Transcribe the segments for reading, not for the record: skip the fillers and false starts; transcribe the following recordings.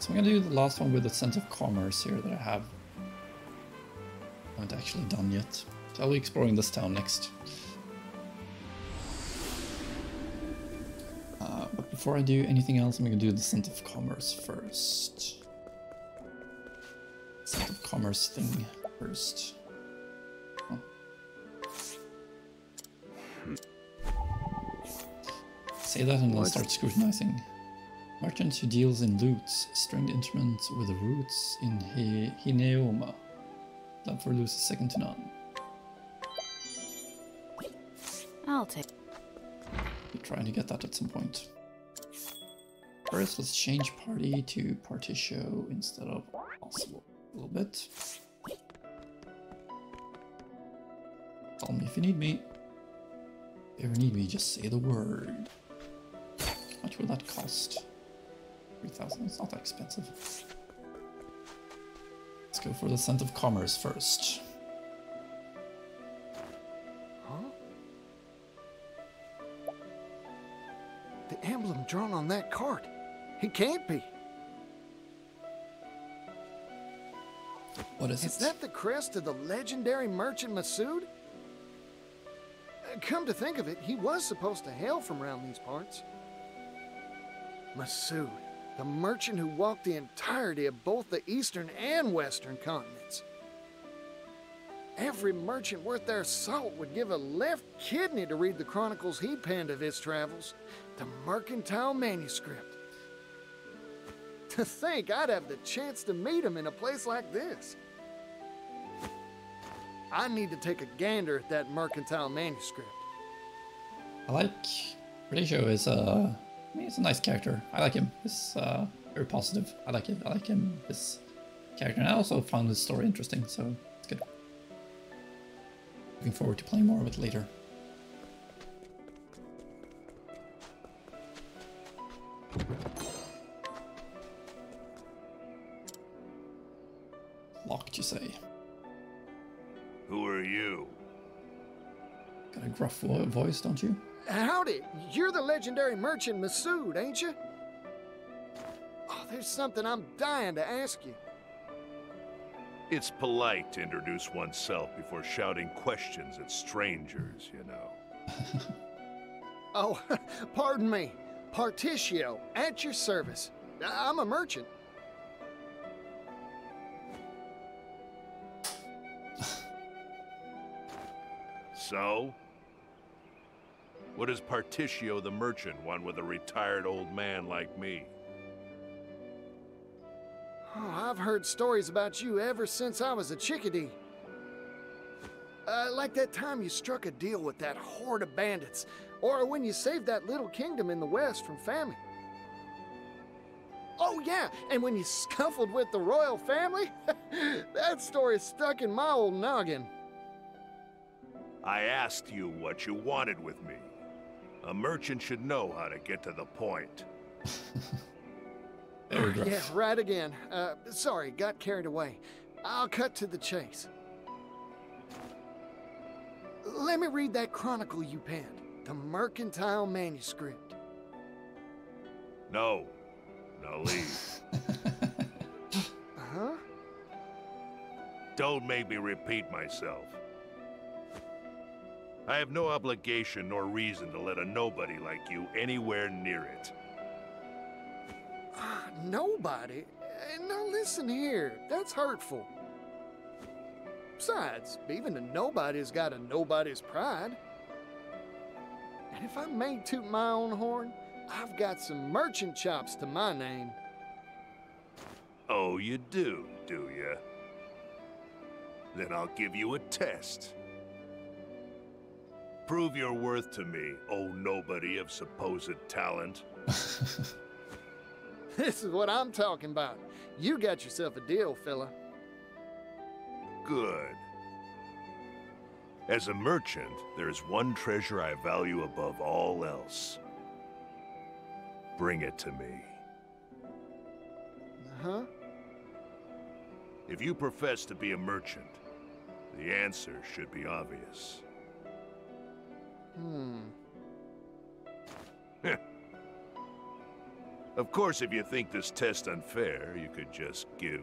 So I'm gonna do the last one with the sense of commerce here that I haven't actually done yet. So I'll be exploring this town next. But before I do anything else, I'm gonna do the scent of commerce first. Scent of commerce thing first. Oh. Say that and then start scrutinizing. Merchant who deals in lutes, stringed instruments with roots in Hineoma. Love for loose is second to none. I'll take. We're trying to get that at some point. First, let's change party to Partitio instead of possible. A little bit. Call me if you need me. If you ever need me, just say the word. How much will that cost? 3,000, it's not that expensive. Let's go for the scent of commerce first. Huh? The emblem drawn on that cart. It can't be. What is it? Is that the crest of the legendary merchant Masood? Come to think of it, he was supposed to hail from around these parts. Masood, the merchant who walked the entirety of both the eastern and western continents. Every merchant worth their salt would give a left kidney to read the chronicles he penned of his travels, the mercantile manuscript. To think I'd have the chance to meet him in a place like this. I need to take a gander at that mercantile manuscript. I like Horatio is I mean, he's a nice character. I like him. He's very positive. I like it. I like him, his character, and I also found his story interesting, so it's good. Looking forward to playing more of it later. Locked, you say? Who are you? Got a gruff voice, don't you? Howdy, you're the legendary merchant Masood, ain't you? Oh, there's something I'm dying to ask you. It's polite to introduce oneself before shouting questions at strangers, you know. Oh, pardon me. Partitio, at your service. I'm a merchant. So? What does Partitio the merchant want with a retired old man like me? Oh, I've heard stories about you ever since I was a chickadee. Like that time you struck a deal with that horde of bandits, or when you saved that little kingdom in the west from famine. Oh yeah, and when you scuffled with the royal family? That story stuck in my old noggin. I asked you what you wanted with me. A merchant should know how to get to the point. Yeah, right again. Sorry, got carried away. I'll cut to the chase. Let me read that chronicle you penned, the mercantile manuscript. No. Now leave. Huh? Don't make me repeat myself. I have no obligation nor reason to let a nobody like you anywhere near it. Nobody? Now listen here, that's hurtful. Besides, even a nobody's got a nobody's pride. And if I may toot my own horn, I've got some merchant chops to my name. Oh, you do you? Then I'll give you a test. Prove your worth to me, oh nobody of supposed talent. This is what I'm talking about. You got yourself a deal, fella. Good. As a merchant, there's one treasure I value above all else. Bring it to me. Huh? If you profess to be a merchant, the answer should be obvious. Of course, if you think this test unfair, you could just give...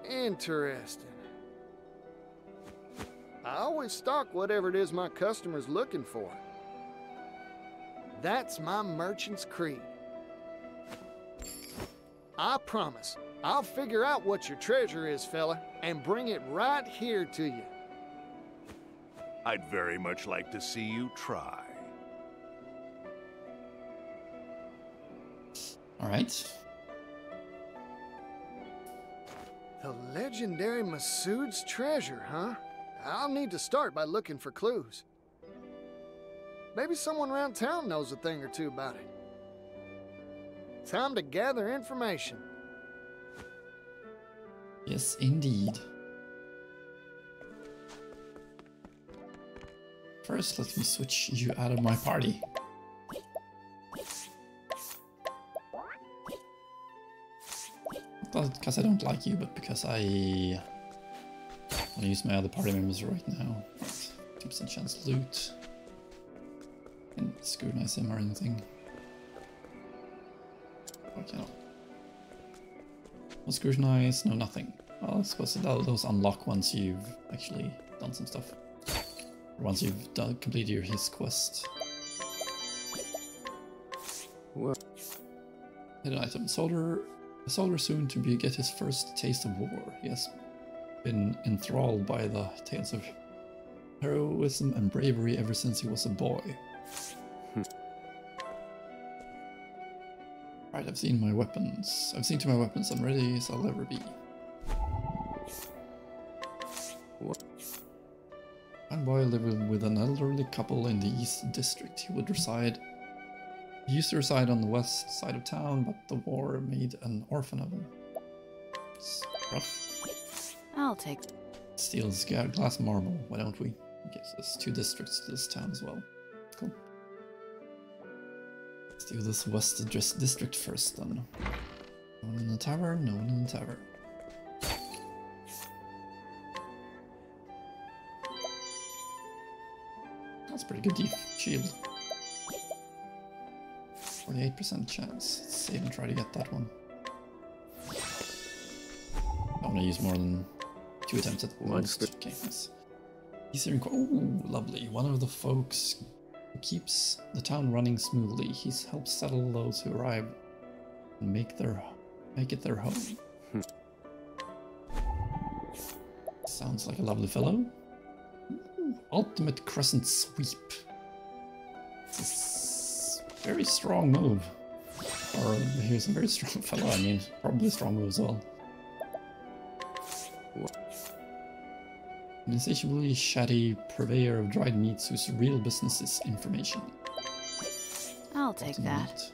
Interesting. I always stock whatever it is my customer's looking for. That's my merchant's creed. I promise, I'll figure out what your treasure is, fella, and bring it right here to you. I'd very much like to see you try. All right. The legendary Masood's treasure, huh? I'll need to start by looking for clues. Maybe someone around town knows a thing or two about it. Time to gather information. Yes, indeed. First, let me switch you out of my party. Not because I don't like you, but because I want to use my other party members right now. 2% chance to loot. Can't scrutinize him or anything. I cannot. No scrutinize, no nothing. Well, I suppose those unlock once you've actually done some stuff. Or once you've completed his quest. What? Hidden item. A soldier soon to get his first taste of war. He has been enthralled by the tales of heroism and bravery ever since he was a boy. Right, I've seen my weapons. I've seen to my weapons. I'm ready as I'll ever be. What? One boy lived with an elderly couple in the East District. He used to reside on the west side of town, but the war made an orphan of him. It's rough. I'll take. Steals glass marble, why don't we? Okay, so there's 2 districts to this town as well. Cool. Let's do this west district first then. No one in the tavern, no one in the tavern. That's pretty good shield. 48% chance. Let's save and try to get that one. I want to use more than 2 attempts at the most. Okay, nice. Oh, lovely. One of the folks who keeps the town running smoothly. He's helped settle those who arrive and make it their home. Sounds like a lovely fellow. Ooh, ultimate crescent sweep. It's a very strong move. Or he's a very strong fellow, I mean, probably a strong move as well. An insatiably chatty purveyor of dried meats whose real business is information. I'll take that.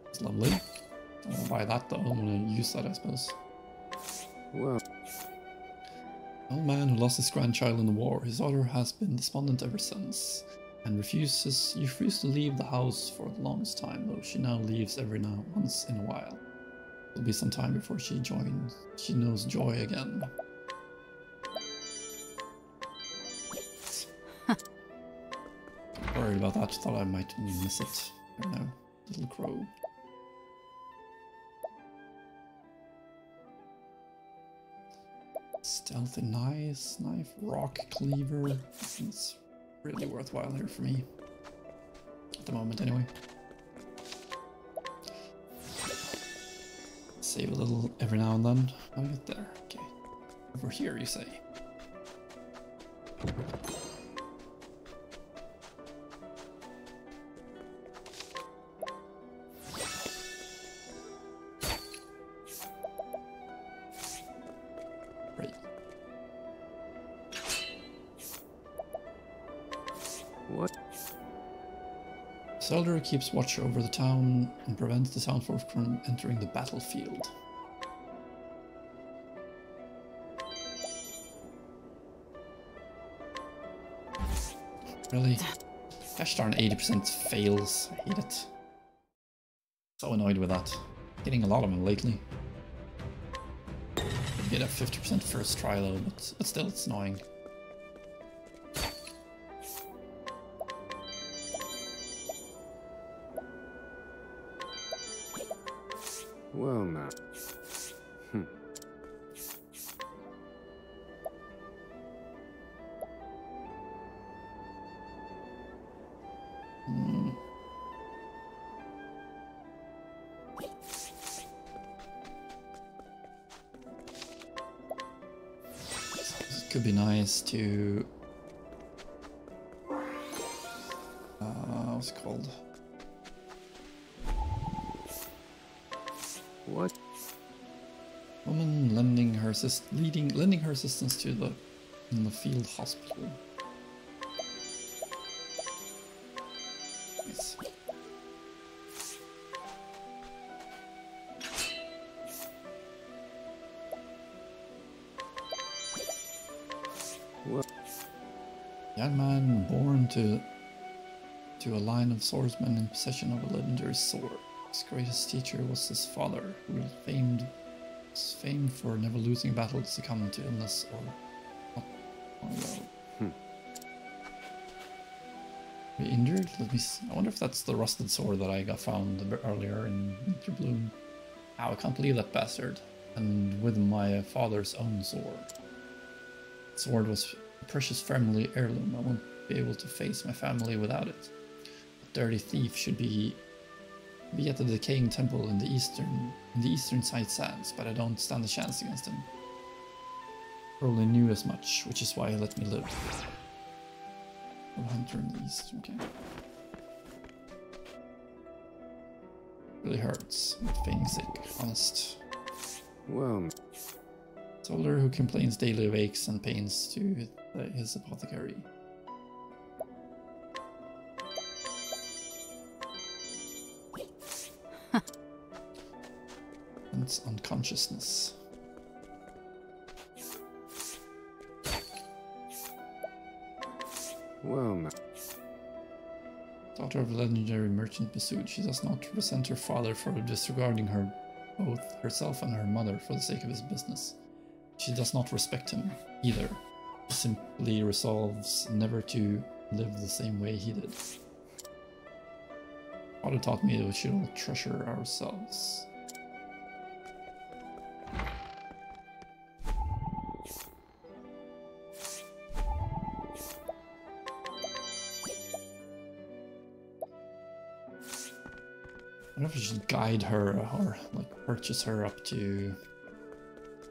It's lovely. I won't buy that though, I'm gonna use that I suppose. Well. An old man who lost his grandchild in the war. His daughter has been despondent ever since, and refused to leave the house for the longest time, though she now leaves once in a while. It'll be some time before she knows joy again. Worried about that, thought I might miss it. I don't know. Little crow. Stealthy nice knife, rock cleaver. It's really worthwhile here for me. At the moment anyway. Save a little every now and then. I'll get there. Okay. Over here you say. What? Soldier keeps watch over the town and prevents the Soundforce from entering the battlefield. Really? Gosh darn 80% fails. I hate it. So annoyed with that. Getting a lot of them lately. Get a 50% first try though, but still it's annoying. Well, now. It could be nice to what's it called? What? Woman lending her assistance to the in the field hospital. Nice. What? Young man born to a line of swordsmen in possession of a legendary sword. His greatest teacher was his father, who was famed for never losing a battle to succumb to illness or Be injured? Let me see. I wonder if that's the rusted sword that I got found a bit earlier in Winter Bloom. Ow, I can't believe that bastard. And with my father's own sword. The sword was a precious family heirloom. I won't be able to face my family without it. A dirty thief should be at the decaying temple in the eastern side sands, but I don't stand a chance against him. Probably knew as much, which is why he let me live. A hunter in the east, okay. Really hurts. I'm feeling sick, honest. Well, Soldier who complains daily of aches and pains to his apothecary. And unconsciousness. well, now. Daughter of a legendary merchant pursued, she does not resent her father for disregarding her, both herself and her mother, for the sake of his business. She does not respect him either. She simply resolves never to live the same way he did. Father taught me that we should all treasure ourselves. I wonder if I should guide her or like purchase her up to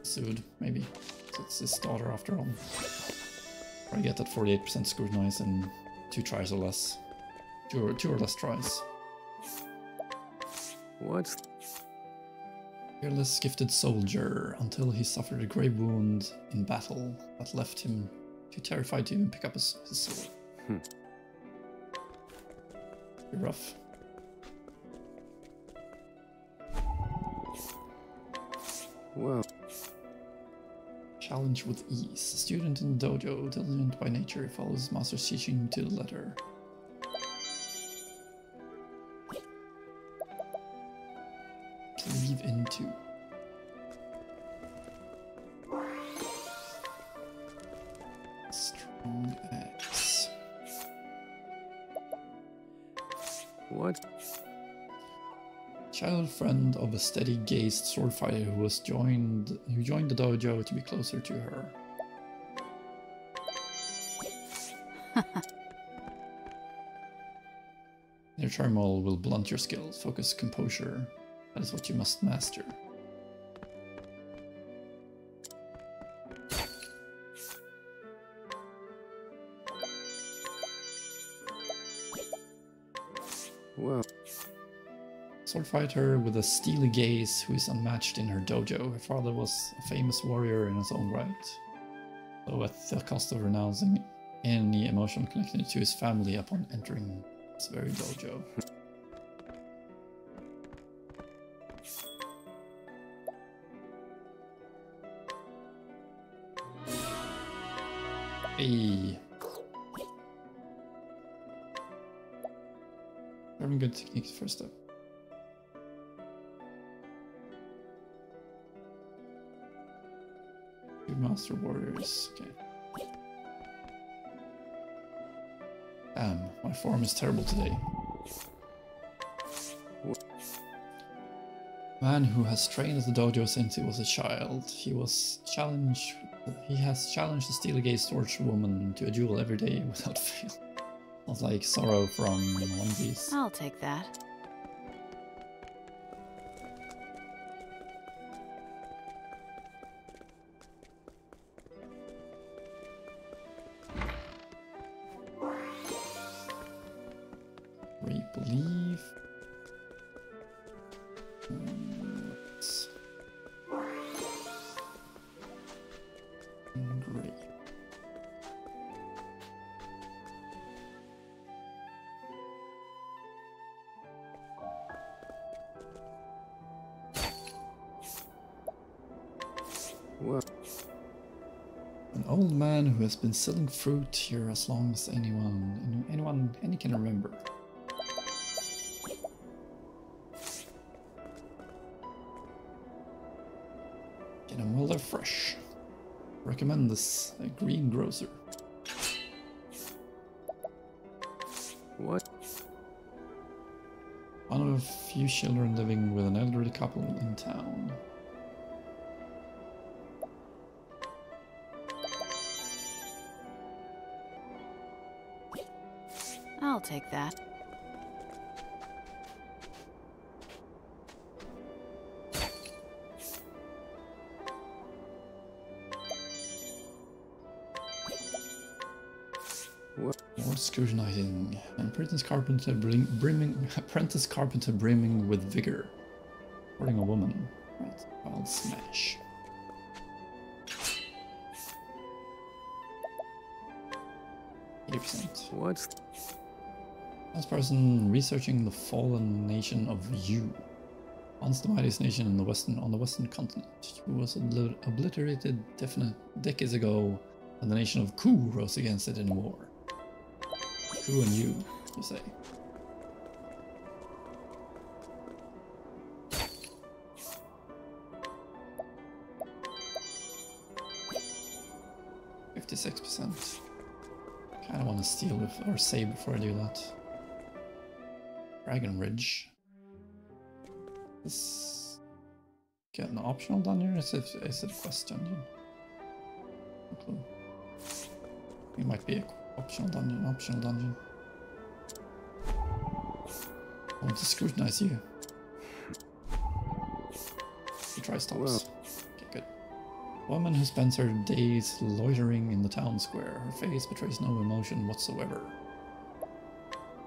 Sud, maybe. So it's his daughter after all. I get that 48% scrutinize in 2 tries or less. Two or less tries. What's... Fearless gifted soldier until he suffered a grave wound in battle that left him too terrified to even pick up his sword. Pretty rough. Well, Challenge with ease. Student in the dojo, diligent by nature, follows his master's teaching to the letter. Cleave into. Strong X. what? Child friend of a steady-gazed sword fighter who joined the dojo to be closer to her. Inner turmoil will blunt your skills. Focus, composure. That is what you must master. Well, Sword fighter with a steely gaze who is unmatched in her dojo. Her father was a famous warrior in his own right, though at the cost of renouncing any emotional connection to his family upon entering this very dojo. Hey. Learning good techniques first step. Good master warriors. Okay. Damn, my form is terrible today. Man who has trained at the dojo since he was a child. He has challenged the Steely storage woman to a duel every day without fail. Sounds like Sorrow from One Piece. I'll take that. Believe. Great. Well, An old man who has been selling fruit here as long as any can remember. Get them while they're fresh. Recommend this, a greengrocer. what? One of a few children living with an elderly couple in town. I'll take that. More scrutinizing. An apprentice carpenter brimming with vigor. Courting a woman. Right, I'll smash. %. What's Last person researching the fallen nation of Yu. Once the mightiest nation in the on the western continent. Yu was obliterated decades ago, and the nation of Ku rose against it in war. Ku and Yu, you say? %. Kinda want to steal or save before I do that. Dragon Ridge. This get an optional dungeon, or is it a quest dungeon? No clue. It might be an optional dungeon. I want to scrutinize you. You try stops. Well. Okay, good. Woman who spends her days loitering in the town square. Her face betrays no emotion whatsoever.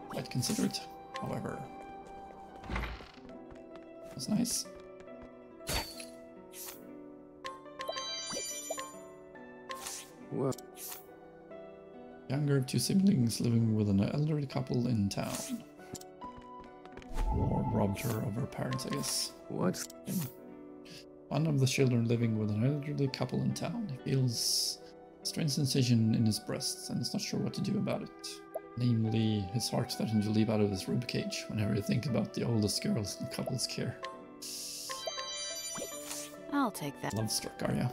Quite considerate, however. That's nice. well? Younger two siblings living with an elderly couple in town. War robbed her of her parents, I guess. What's One of the children living with an elderly couple in town. He feels a strange sensation in his breast and is not sure what to do about it. Namely, his heart starting to leap out of his ribcage whenever you think about the oldest girls in the couple's care. I'll take that. Love struck, are ya?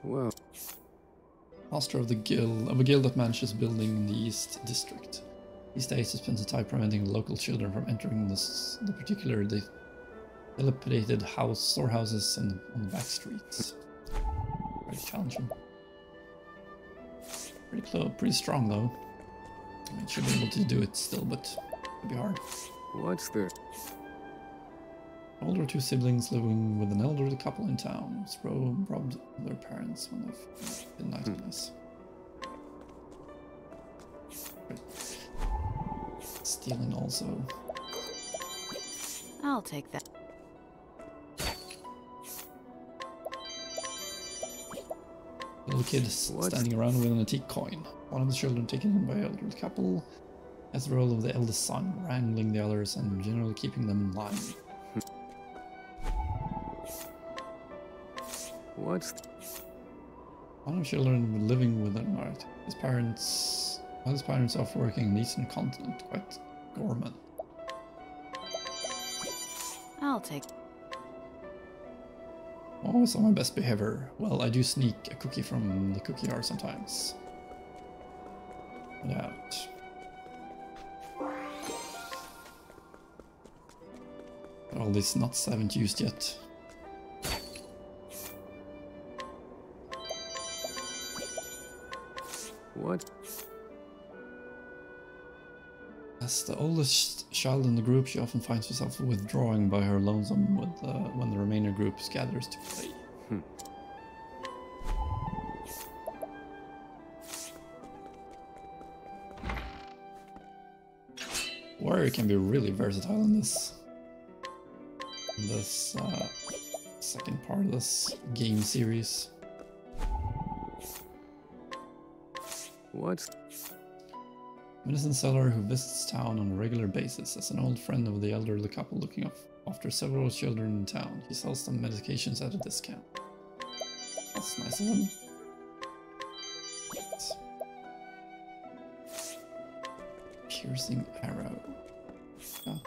well? Master of a guild that manages building in the East District. These days he spends the time preventing local children from entering the particular dilapidated storehouses on the back streets. Very challenging. Pretty strong though. I mean, should be able to do it still, but it'll be hard. What's the Older two siblings living with an elderly couple in town. Robbed their parents when they've been nice. Stealing also. I'll take that. Little kid standing around with an antique coin. One of the children taken in by an elderly couple has the role of the eldest son, wrangling the others and generally keeping them in line. what's One of the children living with an art. His parents off working in the eastern continent, quite gourmand. I'll take. Always on my best behavior. Well, I do sneak a cookie from the cookie jar sometimes. Get out. All these nuts I haven't used yet. What? As the oldest child in the group, she often finds herself withdrawing by her lonesome when the remainder group gathers to play. Warrior can be really versatile in this. Second part of this game series. What? Medicine seller who visits town on a regular basis as an old friend of the elderly couple looking after several children in town. He sells them medications at a discount. That's nice of him. Piercing arrow. Got.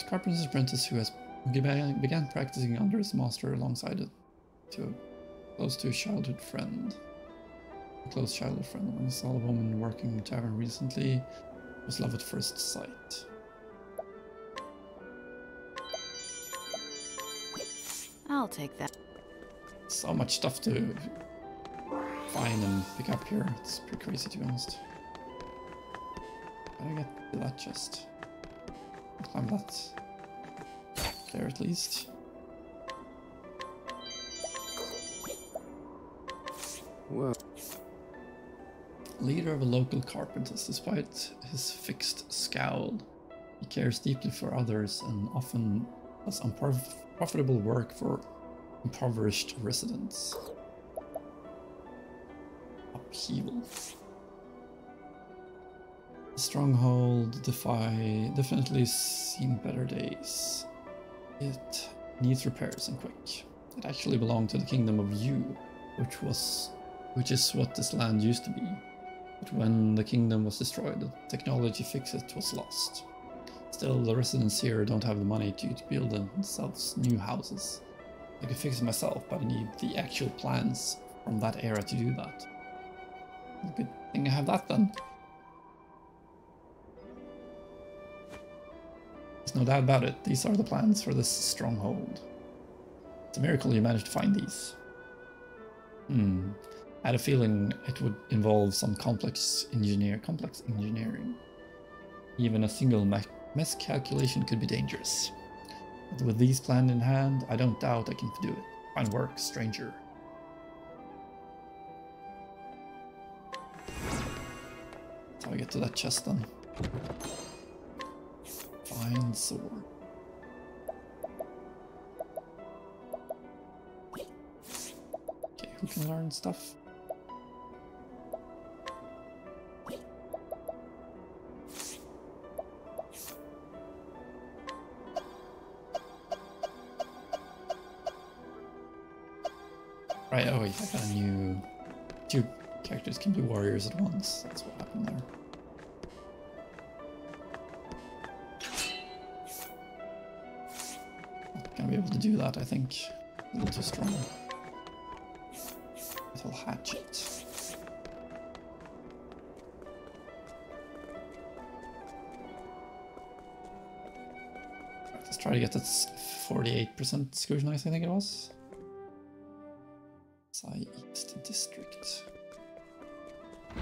Carpenter's apprentice who began practicing under his master alongside it to a close childhood friend. When he saw a woman working in a tavern recently, was love at first sight. I'll take that. So much stuff to find and pick up here. It's pretty crazy, to be honest. How do I get to that chest? Climb that. There at least. Well. Leader of a local carpenters, despite his fixed scowl, he cares deeply for others and often does unprofitable work for impoverished residents. Upheaval. The stronghold definitely seen better days. It needs repairs and quick. It actually belonged to the kingdom of Yu, which is what this land used to be. But when the kingdom was destroyed, the technology fix it was lost. Still, the residents here don't have the money to build themselves new houses. I could fix it myself, but I need the actual plans from that era to do that. Good thing I have that then. There's no doubt about it, these are the plans for this stronghold. It's a miracle you managed to find these. I had a feeling it would involve some complex engineering. Even a single miscalculation could be dangerous. But with these planned in hand, I don't doubt I can do it. Fine work, stranger. That's how I get to that chest then. Fine sword. Okay, who can learn stuff? Right, oh, I got a new... 2 characters can be warriors at once. That's what happened there. Not gonna be able to do that, I think. A little too strong. Little hatchet. Right, let's try to get that 48% scrutinize, I think it was. East District. I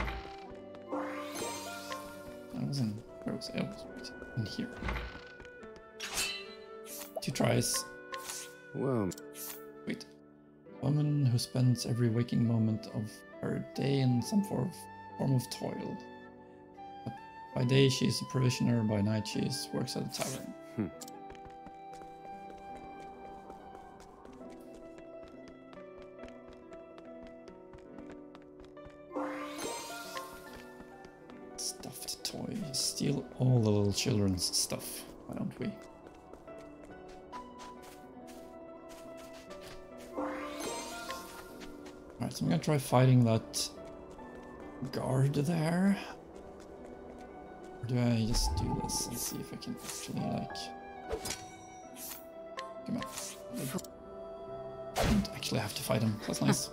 was in. Where was I? I was in here. 2 tries. Well. Wait. A woman who spends every waking moment of her day in some form of toil. But by day she is a provisioner, by night she works at a tavern. steal all the little children's stuff. Why don't we? Alright, so I'm gonna try fighting that guard there. Or do I just do this and see if I can actually, like... Come on. I don't actually have to fight him. That's nice.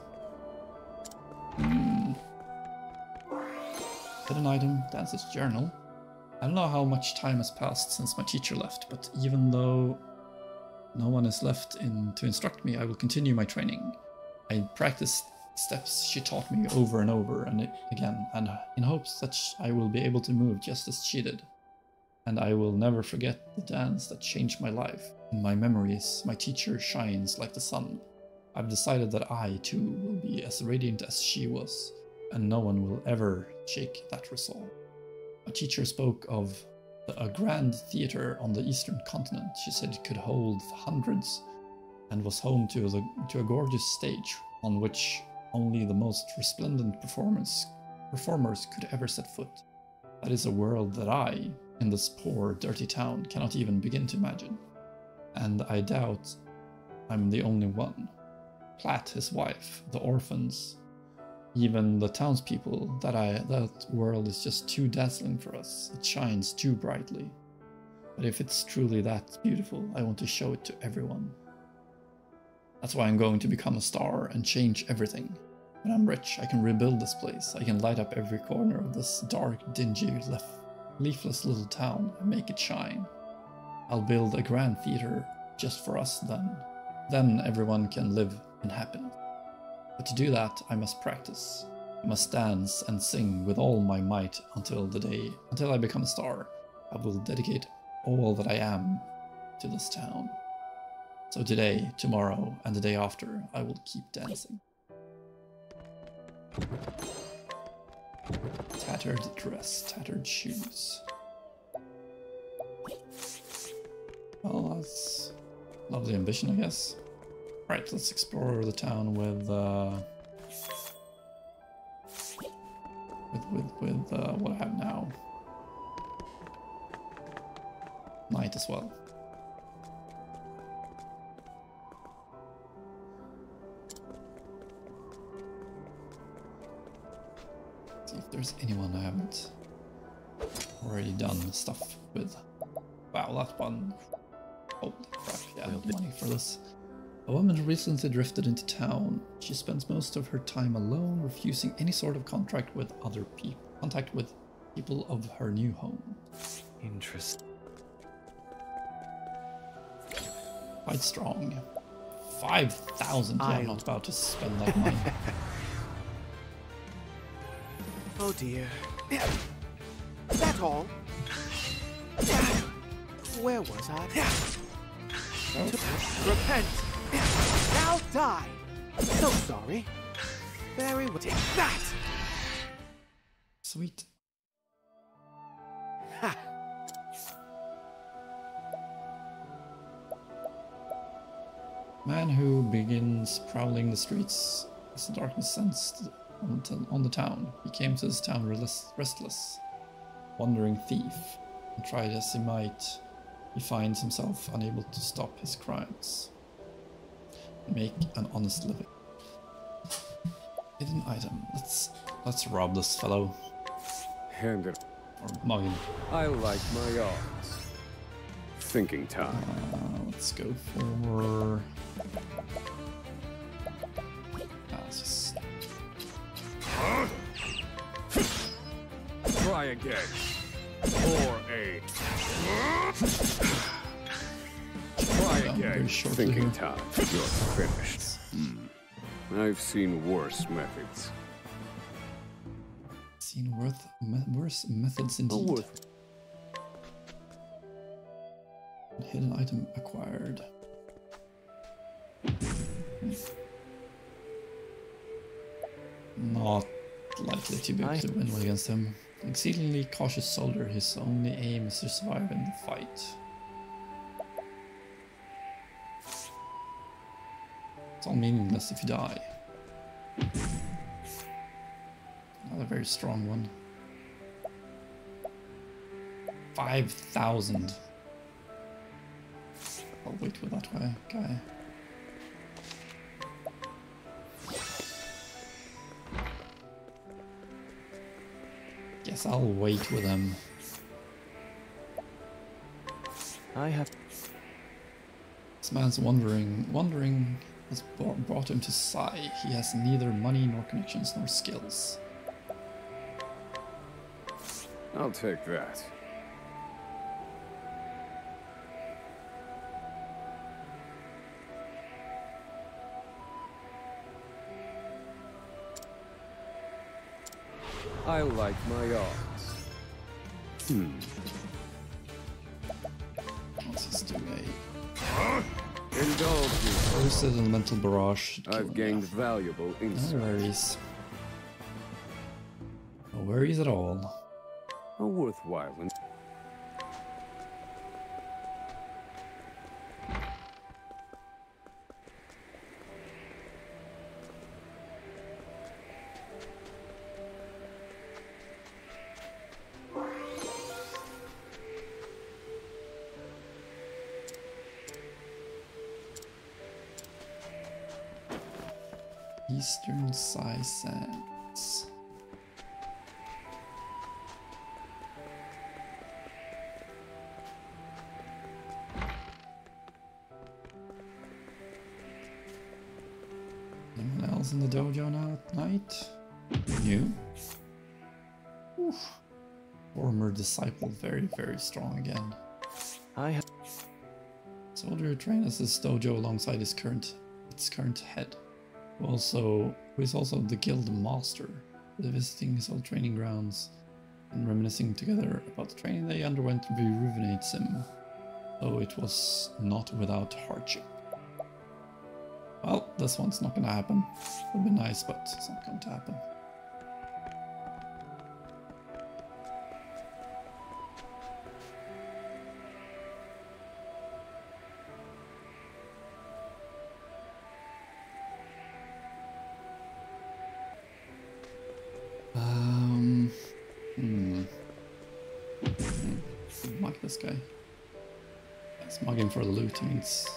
Hidden item, Dance's journal. I don't know how much time has passed since my teacher left, but even though no one is left to instruct me, I will continue my training. I practice steps she taught me over and over and again, and in hopes that I will be able to move just as she did. And I will never forget the dance that changed my life. In my memories, my teacher shines like the sun. I've decided that I, too, will be as radiant as she was, and no one will ever shake that resolve. My teacher spoke of a grand theater on the eastern continent. She said it could hold hundreds and was home to a gorgeous stage on which only the most resplendent performers could ever set foot. That is a world that I, in this poor, dirty town, cannot even begin to imagine. And I doubt I'm the only one. Platt, his wife, the orphans, even the townspeople, that world is just too dazzling for us. It shines too brightly. But if it's truly that beautiful, I want to show it to everyone. That's why I'm going to become a star and change everything. When I'm rich, I can rebuild this place. I can light up every corner of this dark, dingy, leafless little town and make it shine. I'll build a grand theater just for us then. Then everyone can live in happiness. But to do that, I must practice. I must dance and sing with all my might until I become a star. I will dedicate all that I am to this town. So today, tomorrow, and the day after, I will keep dancing. Tattered dress, tattered shoes. Well, that's lovely ambition, I guess. Right, let's explore the town with what I have now. Night as well. See if there's anyone I haven't already done stuff with. Wow, that one. Holy crap, yeah, I need money for this. A woman recently drifted into town. She spends most of her time alone, refusing any sort of contact with people of her new home. Interesting. Quite strong. 5,000. Yeah, I'm not about to spend that money. Oh dear. That all? Where was I? Oh. Repent! Now die! So sorry. Very well. Take that! Sweet. Ha! Man who begins prowling the streets as the darkness sensed on the town. He came to this town restless, wandering thief, and tried as he might, he finds himself unable to stop his crimes and make an honest living. Hidden item. Let's rob this fellow. Hand it. Or mug him. I like my odds. Thinking time. Let's go for... let's just... Try again. Or a. Try again. Thinking time. You're finished. I've seen worse methods. Seen worse methods indeed. Hidden item acquired. Not likely to be able to win against him. Exceedingly cautious soldier, his only aim is to survive in the fight. It's all meaningless if you die. Another very strong one. 5,000. I'll wait with that guy. Guess I'll wait with him. I have. This man's wandering has brought him to sigh. He has neither money nor connections nor skills. I'll take that. I like my odds. Let's just do Indulge me. Roasted elemental barrage. I've gained valuable No insight. worries. No worries at all. A worthwhile. Eastern Sai Sands. Anyone else in the dojo now at night? You? Oof. Former disciple, very, very strong again. I have. Soldier trained as his dojo alongside its current head, who is also the guild master. They're visiting his old training grounds and reminiscing together about the training they underwent rejuvenates him, though it was not without hardship. Well, this one's not gonna happen. Would be nice, but it's not going to happen. Mug this guy. Smugging for the loot means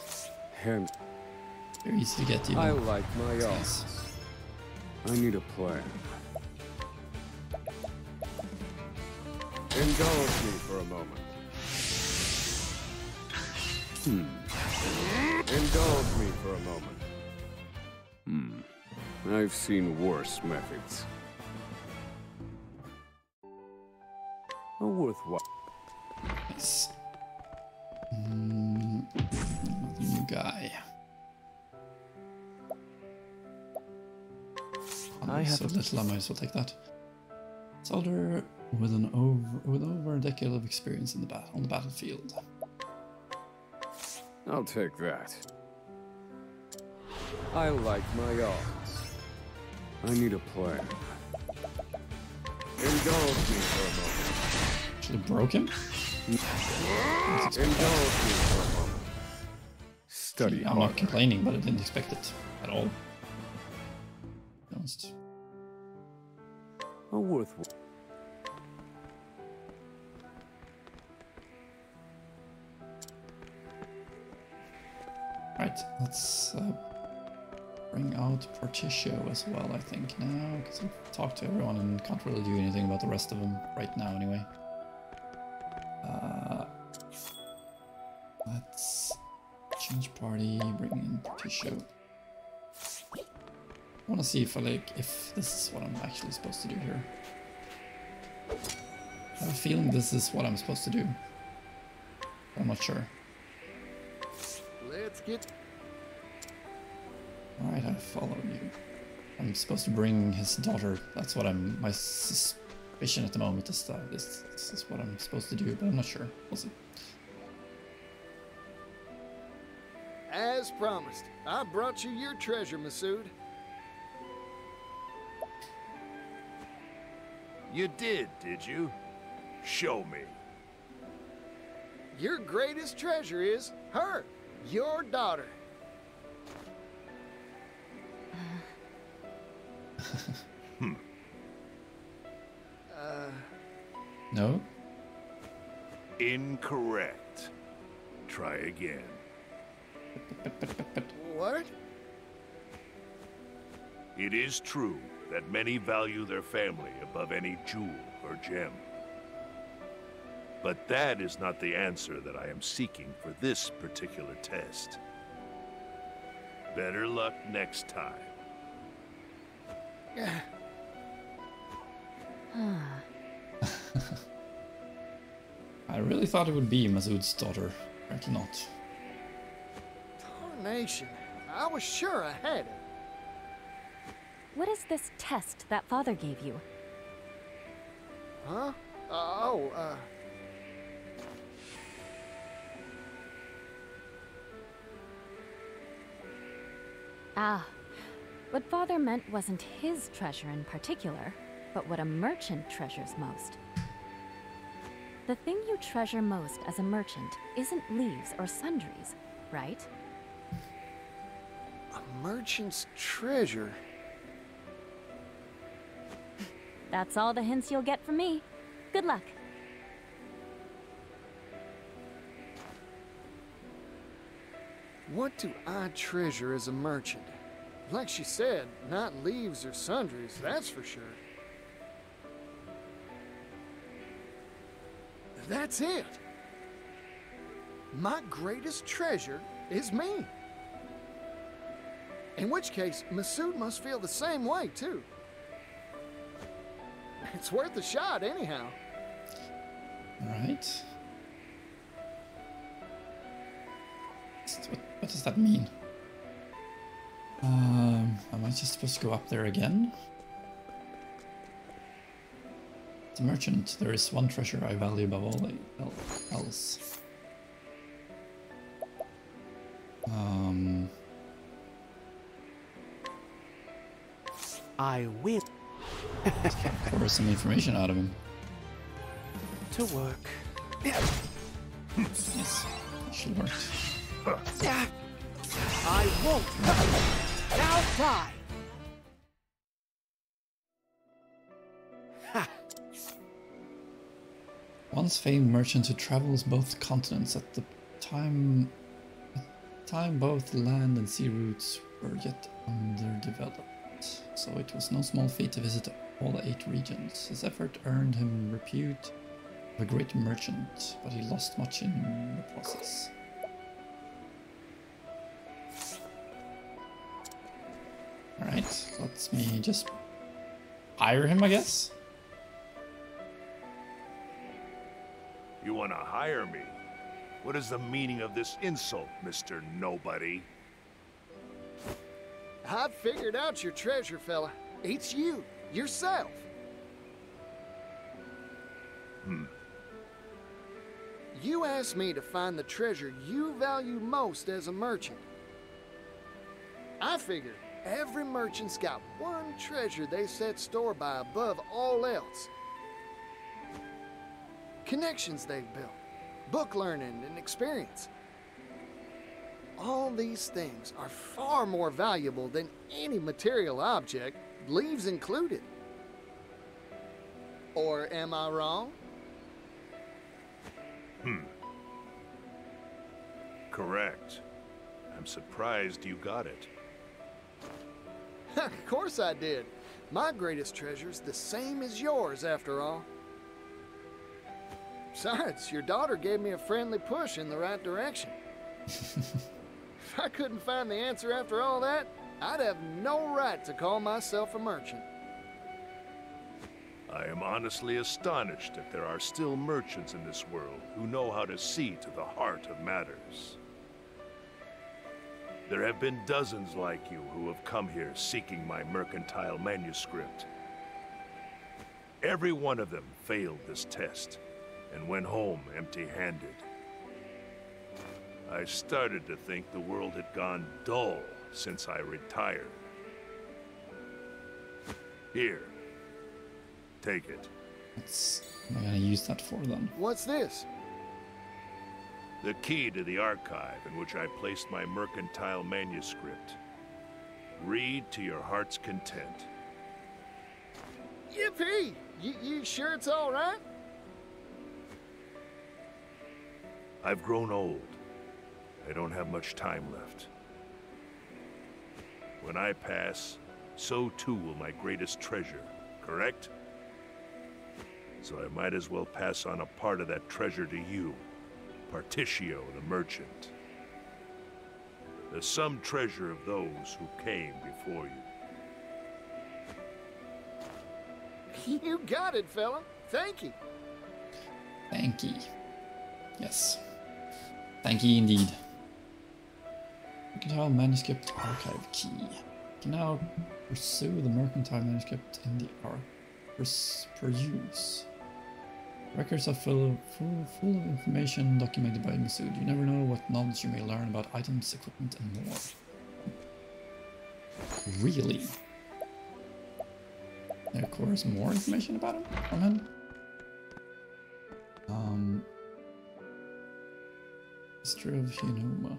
Hence, very easy to get you. I like my It's odds. nice. I need a plan. Indulge me for a moment. Indulge me for a moment. I've seen worse methods. A worthwhile. Nice. Another new guy. I have so little, I might as well take that. Soldier with over a decade of experience on the battlefield. I'll take that. I like my odds. I need a plan. Indulge me for a moment. Should have broke him. Indulge me for a moment. Study I'm not harder. complaining, but I didn't expect it at all. To be honest. A worthwhile. Right, let's bring out Particio as well, I think, now, because I've talked to everyone and can't really do anything about the rest of them right now, anyway. Let's change party, bring in Particio. I want to see if this is what I'm actually supposed to do here. I have a feeling this is what I'm supposed to do. I'm not sure. Let's get... Alright, I follow you. I'm supposed to bring his daughter. That's what my suspicion at the moment is that this is what I'm supposed to do, but I'm not sure. We'll see. As promised, I brought you your treasure, Masood. You did you? Show me. Your greatest treasure is her, your daughter. No? Incorrect. Try again. What? It is true that many value their family above any jewel or gem. But that is not the answer that I am seeking for this particular test. Better luck next time. I really thought it would be Masood's daughter. Apparently not. Tarnation. I was sure I had it. What is this test that father gave you? Huh? Ah, what father meant wasn't his treasure in particular, but what a merchant treasures most. The thing you treasure most as a merchant isn't leaves or sundries, right? A merchant's treasure. That's all the hints you'll get from me. Good luck. What do I treasure as a merchant? Like she said, not leaves or sundries, that's for sure. That's it. My greatest treasure is me. In which case, Masood must feel the same way, too. It's worth a shot, anyhow. Alright. What does that mean? Am I just supposed to go up there again? The merchant, there is one treasure I value above all else. I will. Pour some information out of him. To work. Yes, actually worked. I won't. Now die. Once famed merchant who travels both continents at the time both land and sea routes were yet underdeveloped, so it was no small feat to visit all 8 regions. His effort earned him repute of a great merchant, but he lost much in the process. Alright, let me just hire him, I guess? You want to hire me? What is the meaning of this insult, Mr. Nobody? I've figured out your treasure, fella. It's you, yourself. You asked me to find the treasure you value most as a merchant. I figured every merchant's got one treasure they set store by above all else. Connections they've built, book learning and experience. All these things are far more valuable than any material object, leaves included. Or am I wrong? Correct. I'm surprised you got it. Of course I did. My greatest treasure's the same as yours, after all. Besides, your daughter gave me a friendly push in the right direction. If I couldn't find the answer after all that, I'd have no right to call myself a merchant. I am honestly astonished that there are still merchants in this world who know how to see to the heart of matters. There have been dozens like you who have come here seeking my mercantile manuscript. Every one of them failed this test and went home empty-handed. I started to think the world had gone dull since I retired. Here, take it. What am I gonna use that for then? What's this? The key to the archive in which I placed my mercantile manuscript. Read to your heart's content. Yippee! You sure it's all right? I've grown old. I don't have much time left. When I pass, so too will my greatest treasure, correct? So I might as well pass on a part of that treasure to you, Particio the merchant. There's some treasure of those who came before you. You got it, fella. Thank you. Thank ye. Yes. Thank ye indeed. Mercantile Manuscript Archive Key. You can now pursue the Mercantile Manuscript in the per use. Records are full of information documented by Masood. You never know what knowledge you may learn about items, equipment, and more. Really? There requires more information about him from him? History of Hinoma.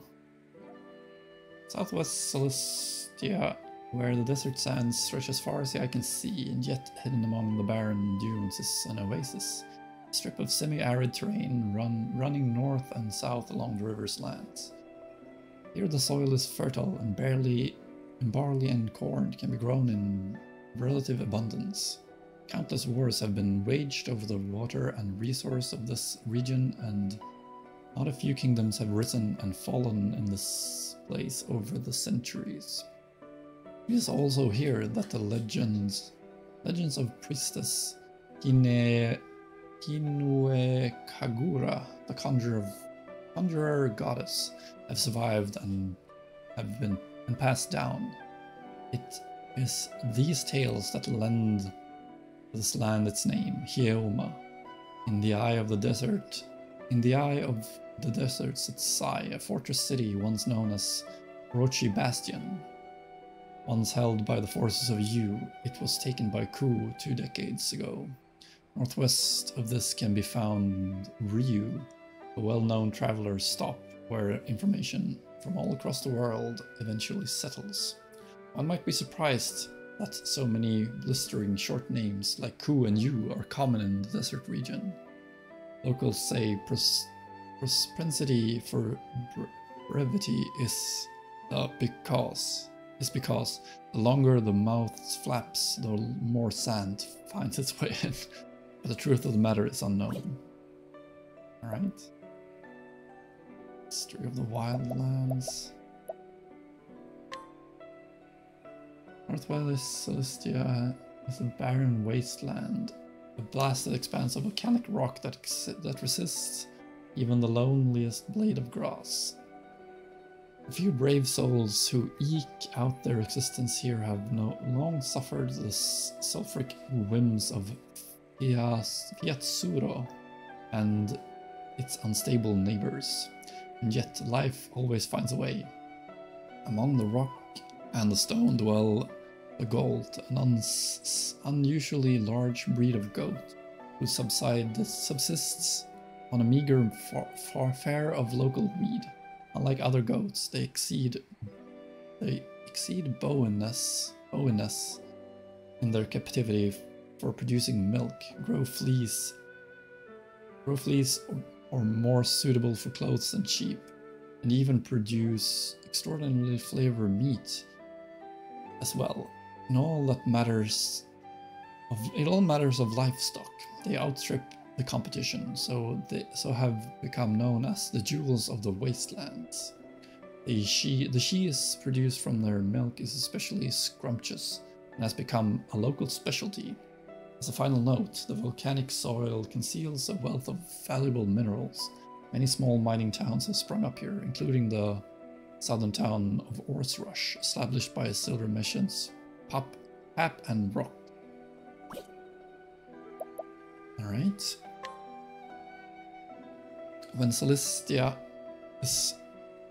Southwest Celestia, where the desert sands stretch as far as the eye can see, and yet hidden among the barren dunes is an oasis. A strip of semi-arid terrain running north and south along the river's lands. Here the soil is fertile, and barley and corn can be grown in relative abundance. Countless wars have been waged over the water and resource of this region, and not a few kingdoms have risen and fallen in this place over the centuries. It is also here that the legends of priestess Kinue Kagura, the conjurer goddess, have survived and have been passed down. It is these tales that lend this land its name, Hioma. In the eye of the desert sits Sai, a fortress city once known as Rochi Bastion. Once held by the forces of Yu, it was taken by Ku 2 decades ago. Northwest of this can be found Ryu, a well-known traveler's stop where information from all across the world eventually settles. One might be surprised that so many blistering short names like Ku and Yu are common in the desert region. Locals say propensity for brevity is because the longer the mouth's flaps, the more sand finds its way in. But the truth of the matter is unknown. Alright. History of the Wildlands. Northwest Celestia is a barren wasteland, a blasted expanse of volcanic rock that resists even the loneliest blade of grass. A few brave souls who eke out their existence here have long suffered the sulfuric whims of Fiatsuro and its unstable neighbors, and yet life always finds a way. Among the rock and the stone dwell the gold, an unusually large breed of goat who subsists on a meager fare of local weed. Unlike other goats, they exceed Bowinness in their captivity for producing milk, grow fleece or more suitable for clothes than sheep, and even produce extraordinarily flavored meat as well. In all matters of livestock, they outstrip the competition, so have become known as the jewels of the wastelands. The cheese produced from their milk is especially scrumptious and has become a local specialty. As a final note, the volcanic soil conceals a wealth of valuable minerals. Many small mining towns have sprung up here, including the southern town of Orsrush, established by silver missions, Pap and Rock. Alright. When Celestia is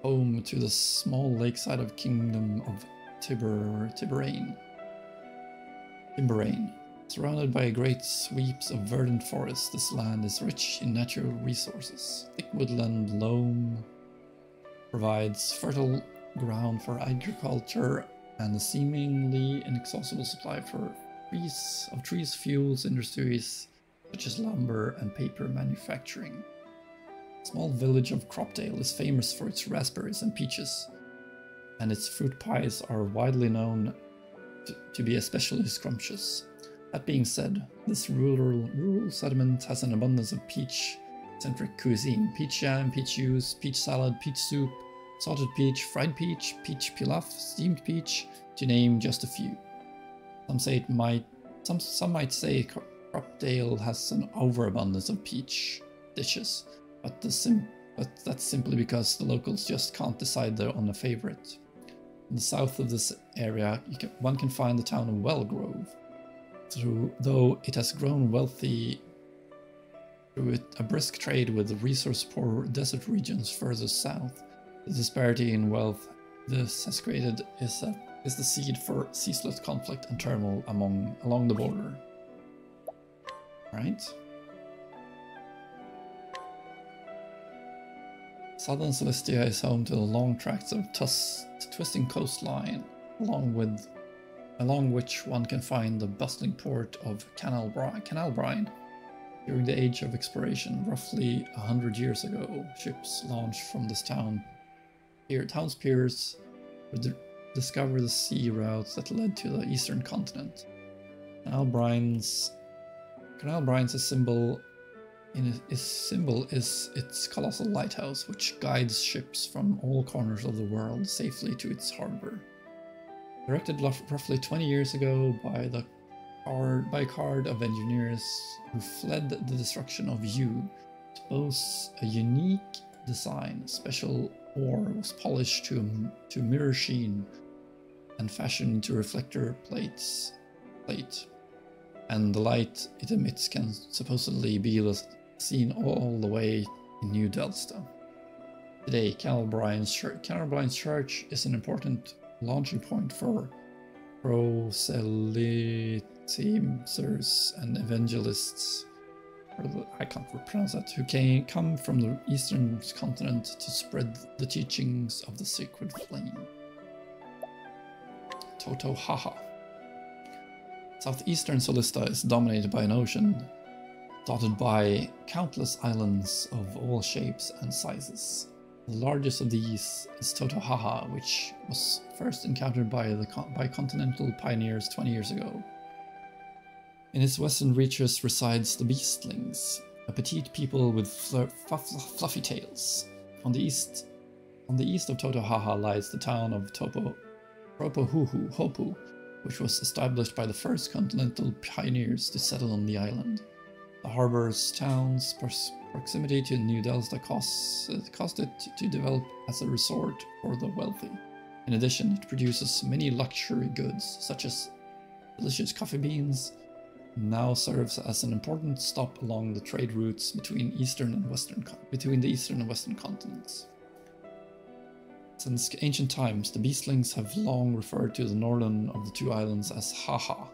home to the small lakeside of Kingdom of Timberain. Surrounded by great sweeps of verdant forest, this land is rich in natural resources. Thick woodland loam provides fertile ground for agriculture and a seemingly inexhaustible supply of trees, fuels, industries such as lumber and paper manufacturing. Small village of Cropdale is famous for its raspberries and peaches, and its fruit pies are widely known to be especially scrumptious. That being said, this rural settlement has an abundance of peach-centric cuisine. Peach jam, peach juice, peach salad, peach soup, salted peach, fried peach, peach pilaf, steamed peach, to name just a few. Some might say Cropdale has an overabundance of peach dishes, but that's simply because the locals just can't decide on a favorite. In the south of this area, one can find the town of Wellgrove. Though it has grown wealthy through a brisk trade with resource-poor desert regions further south, the disparity in wealth this has created is the seed for ceaseless conflict and turmoil along the border. Right? Southern Celestia is home to the long tracts of twisting coastline, along which one can find the bustling port of Canalbrine. During the Age of Exploration, roughly 100 years ago, ships launched from this town's piers would discover the sea routes that led to the eastern continent. Canalbrine's symbol is its colossal lighthouse, which guides ships from all corners of the world safely to its harbor. Erected roughly 20 years ago by a card of engineers who fled the destruction of Yu, it boasts a unique design. Special ore was polished to mirror sheen and fashioned into reflector plate, and the light it emits can supposedly be seen all the way in New Delsta. Today, Canalbrine's Church is an important launching point for proselytizers and evangelists, I can't pronounce that, who come from the eastern continent to spread the teachings of the sacred flame. Totohaha. Southeastern Solista is dominated by an ocean, dotted by countless islands of all shapes and sizes. The largest of these is Totohaha, which was first encountered by continental pioneers 20 years ago. In its western reaches resides the Beastlings, a petite people with fluffy tails. On the east of Totohaha lies the town of Hopu, which was established by the first continental pioneers to settle on the island. The harbor's town's proximity to New Delsta caused it to develop as a resort for the wealthy. In addition, it produces many luxury goods, such as delicious coffee beans, and now serves as an important stop along the trade routes between the eastern and western continents. Since ancient times, the Beastlings have long referred to the northern of the two islands as Haha,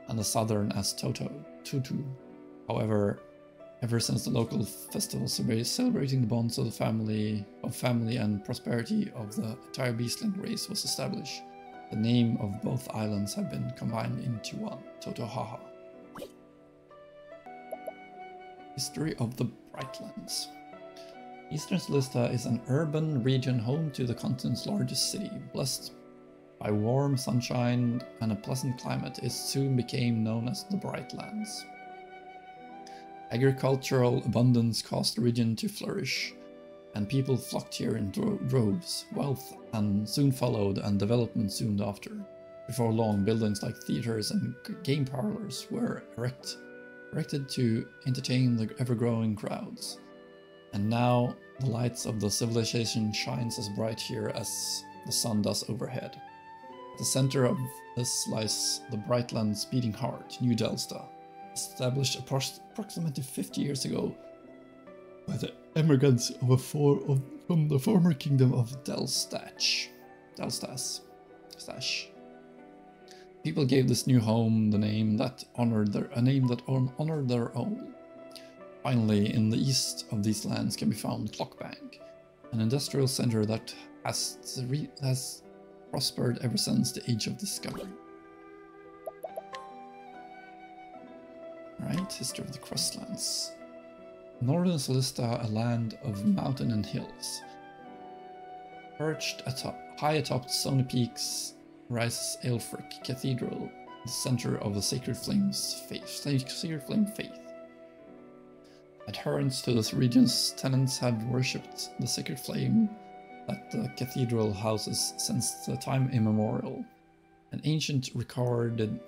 and the southern as Tutu. However, ever since the local festival celebrating the bonds of family and prosperity of the entire Beastling race was established, the name of both islands have been combined into one, Totohaha. History of the Brightlands. Eastern Solista is an urban region home to the continent's largest city. Blessed by warm sunshine and a pleasant climate, it soon became known as the Brightlands. Agricultural abundance caused the region to flourish, and people flocked here in droves. Wealth and soon followed, and development soon after. Before long, buildings like theaters and game parlors were erected to entertain the ever-growing crowds. And now, the lights of the civilization shines as bright here as the sun does overhead. At the center of this lies the Brightlands' beating heart, New Delsta, established approximately 50 years ago by the emigrants from the former kingdom of Delstas. People gave this new home a name that honored their own. Finally, in the east of these lands can be found Clockbank, an industrial center that has prospered ever since the Age of Discovery. Right, history of the Crestlands. Northern Celista, a land of mountain and hills. Perched high atop stony peaks rises Aelfric Cathedral, the center of the Sacred Flame faith. Adherents to this region's tenets have worshipped the Sacred Flame that the cathedral houses since the time immemorial. An ancient record dated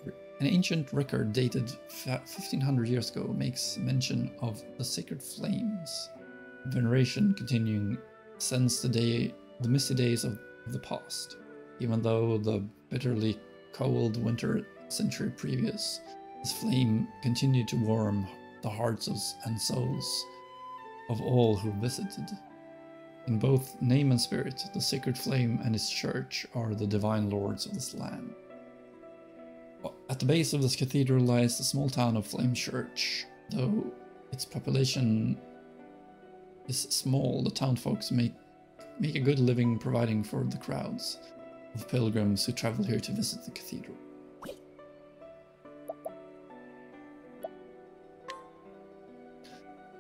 1500 years ago makes mention of the Sacred Flames, veneration continuing since the misty days of the past, even though the bitterly cold winter century previous, this flame continued to warm the hearts and souls of all who visited. In both name and spirit, the Sacred Flame and its church are the divine lords of this land. At the base of this cathedral lies the small town of Flame Church. Though its population is small, the townfolk make a good living providing for the crowds of pilgrims who travel here to visit the cathedral.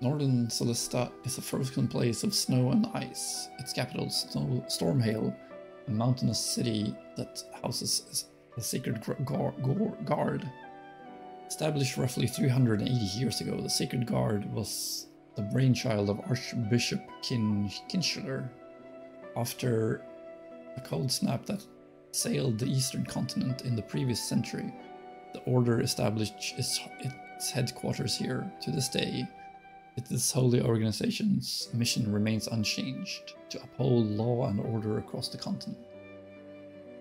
Northern Celista is a frozen place of snow and ice. Its capital, Stormhail, a mountainous city that houses the Sacred Guard. Established roughly 380 years ago, the Sacred Guard was the brainchild of Archbishop Kinchler. After a cold snap that sailed the eastern continent in the previous century, the Order established its headquarters here. To this day, this holy organization's mission remains unchanged, to uphold law and order across the continent.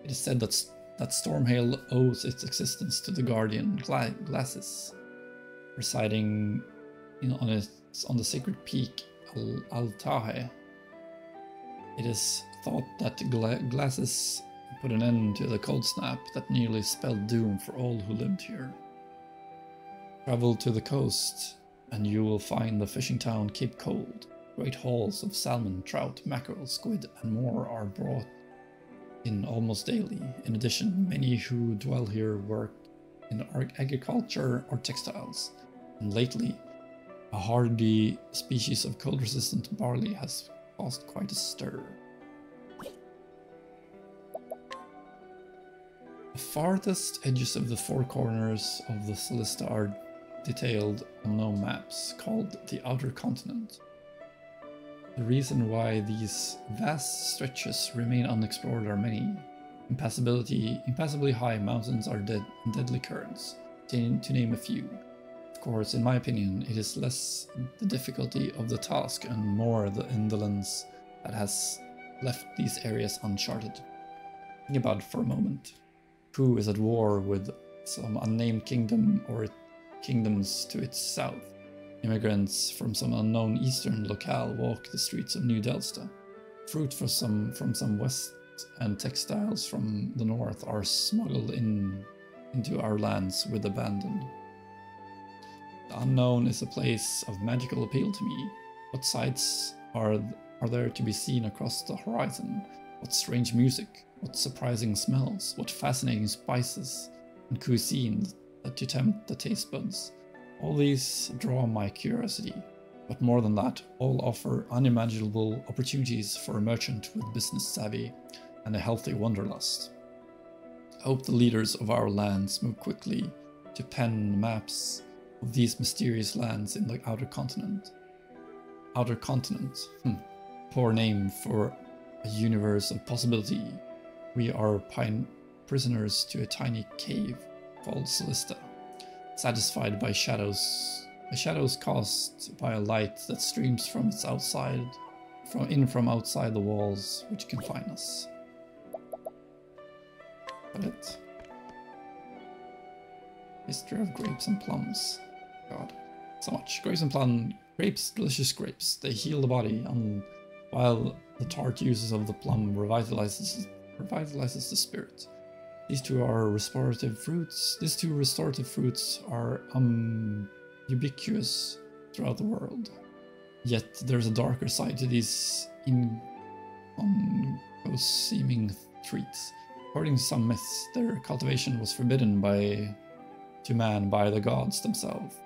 It is said that Stormhail owes its existence to the guardian Glasses, residing on the sacred peak Altahe. It is thought that Glasses put an end to the cold snap that nearly spelled doom for all who lived here. Travel to the coast, and you will find the fishing town Cape Cold. Great hauls of salmon, trout, mackerel, squid, and more are brought in almost daily. In addition, many who dwell here work in agriculture or textiles, and lately, a hardy species of cold-resistant barley has caused quite a stir. The farthest edges of the four corners of the Celista are detailed on known maps, called the Outer Continent. The reason why these vast stretches remain unexplored are many. Impassably high mountains are deadly currents, to name a few. Of course, in my opinion, it is less the difficulty of the task and more the indolence that has left these areas uncharted. Think about it for a moment. Who is at war with some unnamed kingdom or kingdoms to its south? Immigrants from some unknown eastern locale walk the streets of New Delsta. Fruit from some west and textiles from the north are smuggled into our lands with abandon. The unknown is a place of magical appeal to me. What sights are there to be seen across the horizon? What strange music, what surprising smells, what fascinating spices and cuisine that to tempt the taste buds. All these draw my curiosity, but more than that, all offer unimaginable opportunities for a merchant with business savvy and a healthy wanderlust. I hope the leaders of our lands move quickly to pen maps of these mysterious lands in the Outer Continent. Outer Continent, poor name for a universe of possibility. We are prisoners to a tiny cave called Celista, satisfied by shadows cast by a light that streams from outside the walls, which confine us. But it. History of grapes and plums. God, so much. Grapes, delicious grapes. They heal the body, while the tart uses of the plum revitalizes the spirit. These two restorative fruits are ubiquitous throughout the world. Yet there's a darker side to these seeming treats. According to some myths, their cultivation was forbidden to man by the gods themselves.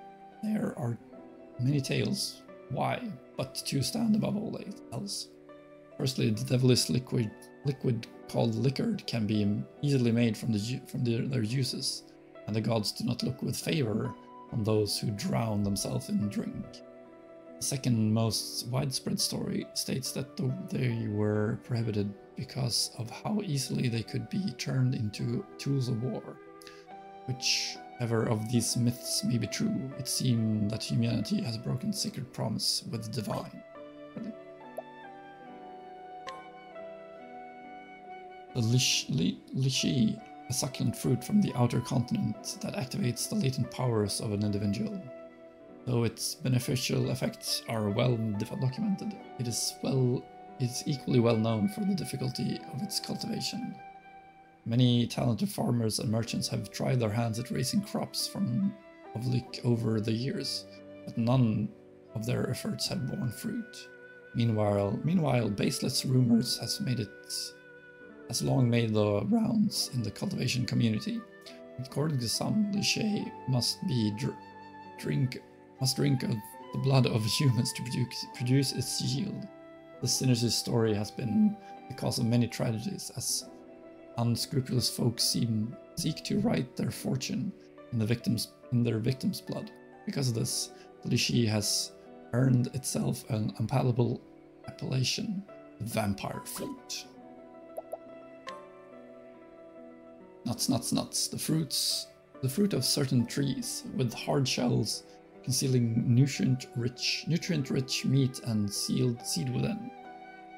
There are many tales why, but to stand above all else. Firstly, the devilish liquid called liquor can be easily made from their juices, and the gods do not look with favor on those who drown themselves in drink. The second most widespread story states that they were prohibited because of how easily they could be turned into tools of war. Whichever of these myths may be true, it seems that humanity has broken sacred promise with the divine. Really? The lychee, a succulent fruit from the outer continent that activates the latent powers of an individual. Though its beneficial effects are well documented, it is equally well known for the difficulty of its cultivation. Many talented farmers and merchants have tried their hands at raising crops of lychee over the years, but none of their efforts have borne fruit. Meanwhile, baseless rumors has long made the rounds in the cultivation community. According to some, lychee must drink of the blood of humans to produce its yield. The sinister story has been the cause of many tragedies, as unscrupulous folks seek to write their fortune in their victims' blood. Because of this, the lychee has earned itself an unpalatable appellation, the vampire fruit. Nuts. The fruit of certain trees, with hard shells concealing nutrient-rich meat and sealed seed within.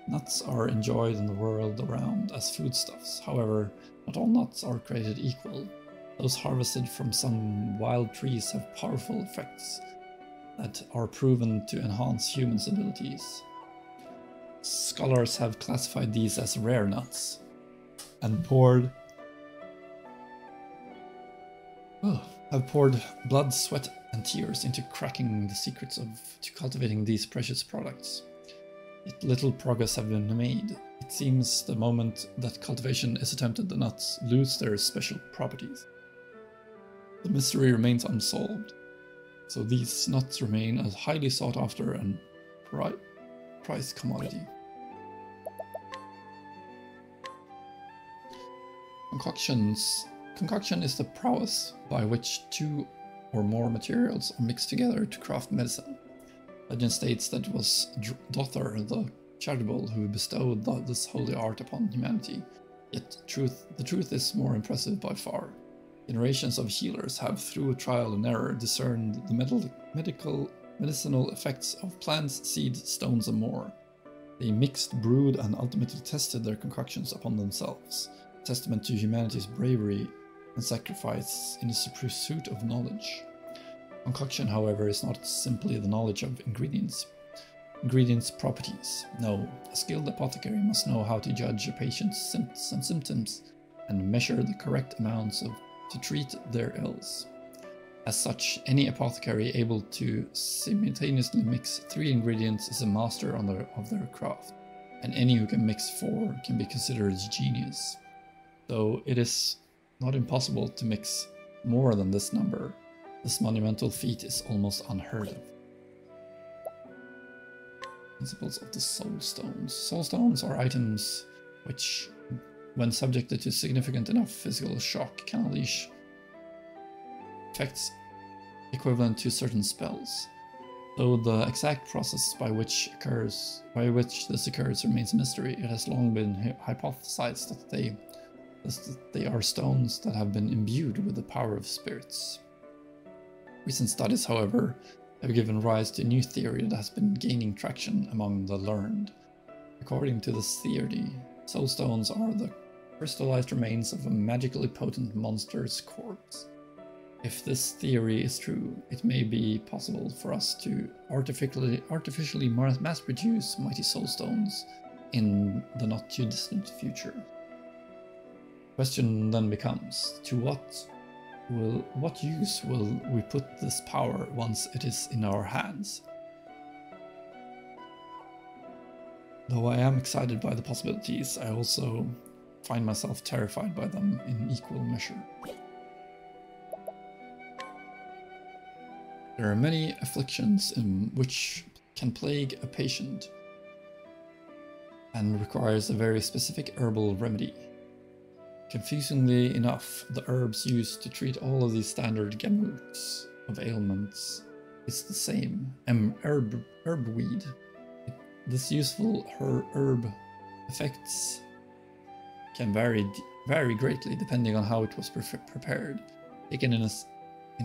Nuts are enjoyed in the world around as foodstuffs. However, not all nuts are created equal. Those harvested from some wild trees have powerful effects that are proven to enhance humans' abilities. Scholars have classified these as rare nuts and have poured blood, sweat, and tears into cracking the secrets to cultivating these precious products. Yet little progress has been made. It seems the moment that cultivation is attempted, the nuts lose their special properties. The mystery remains unsolved, so these nuts remain a highly sought after and prized commodity. Concoction is the prowess by which two or more materials are mixed together to craft medicine. Legend states that it was Dothr the Charitable who bestowed this holy art upon humanity, yet the truth is more impressive by far. Generations of healers have, through trial and error, discerned the medicinal effects of plants, seeds, stones, and more. They mixed, brewed, and ultimately tested their concoctions upon themselves, a testament to humanity's bravery and sacrifice in its pursuit of knowledge. Concoction, however, is not simply the knowledge of ingredients' properties. No, a skilled apothecary must know how to judge a patient's symptoms and measure the correct amounts to treat their ills. As such, any apothecary able to simultaneously mix 3 ingredients is a master of their craft, and any who can mix 4 can be considered a genius. Though it is not impossible to mix more than this number, this monumental feat is almost unheard of. Principles of the Soul Stones. Soul Stones are items which, when subjected to significant enough physical shock, can unleash effects equivalent to certain spells. Though the exact process by which this occurs remains a mystery, it has long been hypothesized that they are stones that have been imbued with the power of spirits. Recent studies, however, have given rise to a new theory that has been gaining traction among the learned. According to this theory, soul stones are the crystallized remains of a magically potent monster's corpse. If this theory is true, it may be possible for us to artificially mass-produce mighty soul stones in the not-too-distant future. The question then becomes, to what use will we put this power once it is in our hands? Though I am excited by the possibilities, I also find myself terrified by them in equal measure. There are many afflictions in which can plague a patient and requires a very specific herbal remedy. Confusingly enough, the herbs used to treat all of these standard gamuts of ailments is the same, herbweed. This useful herb effects can vary greatly depending on how it was prepared. Taken in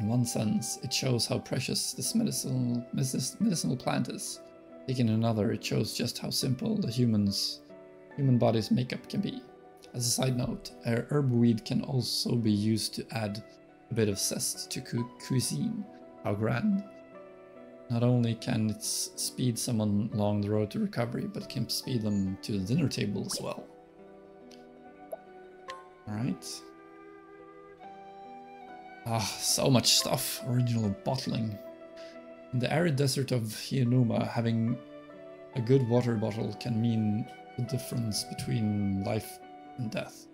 one sense, it shows how precious this medicinal plant is. Taken in another, it shows just how simple the human body's makeup can be. As a side note, herbweed can also be used to add a bit of zest to cuisine. How grand. Not only can it speed someone along the road to recovery, but it can speed them to the dinner table as well. Alright. So much stuff. Original bottling. In the arid desert of Hienuma, having a good water bottle can mean the difference between life and death.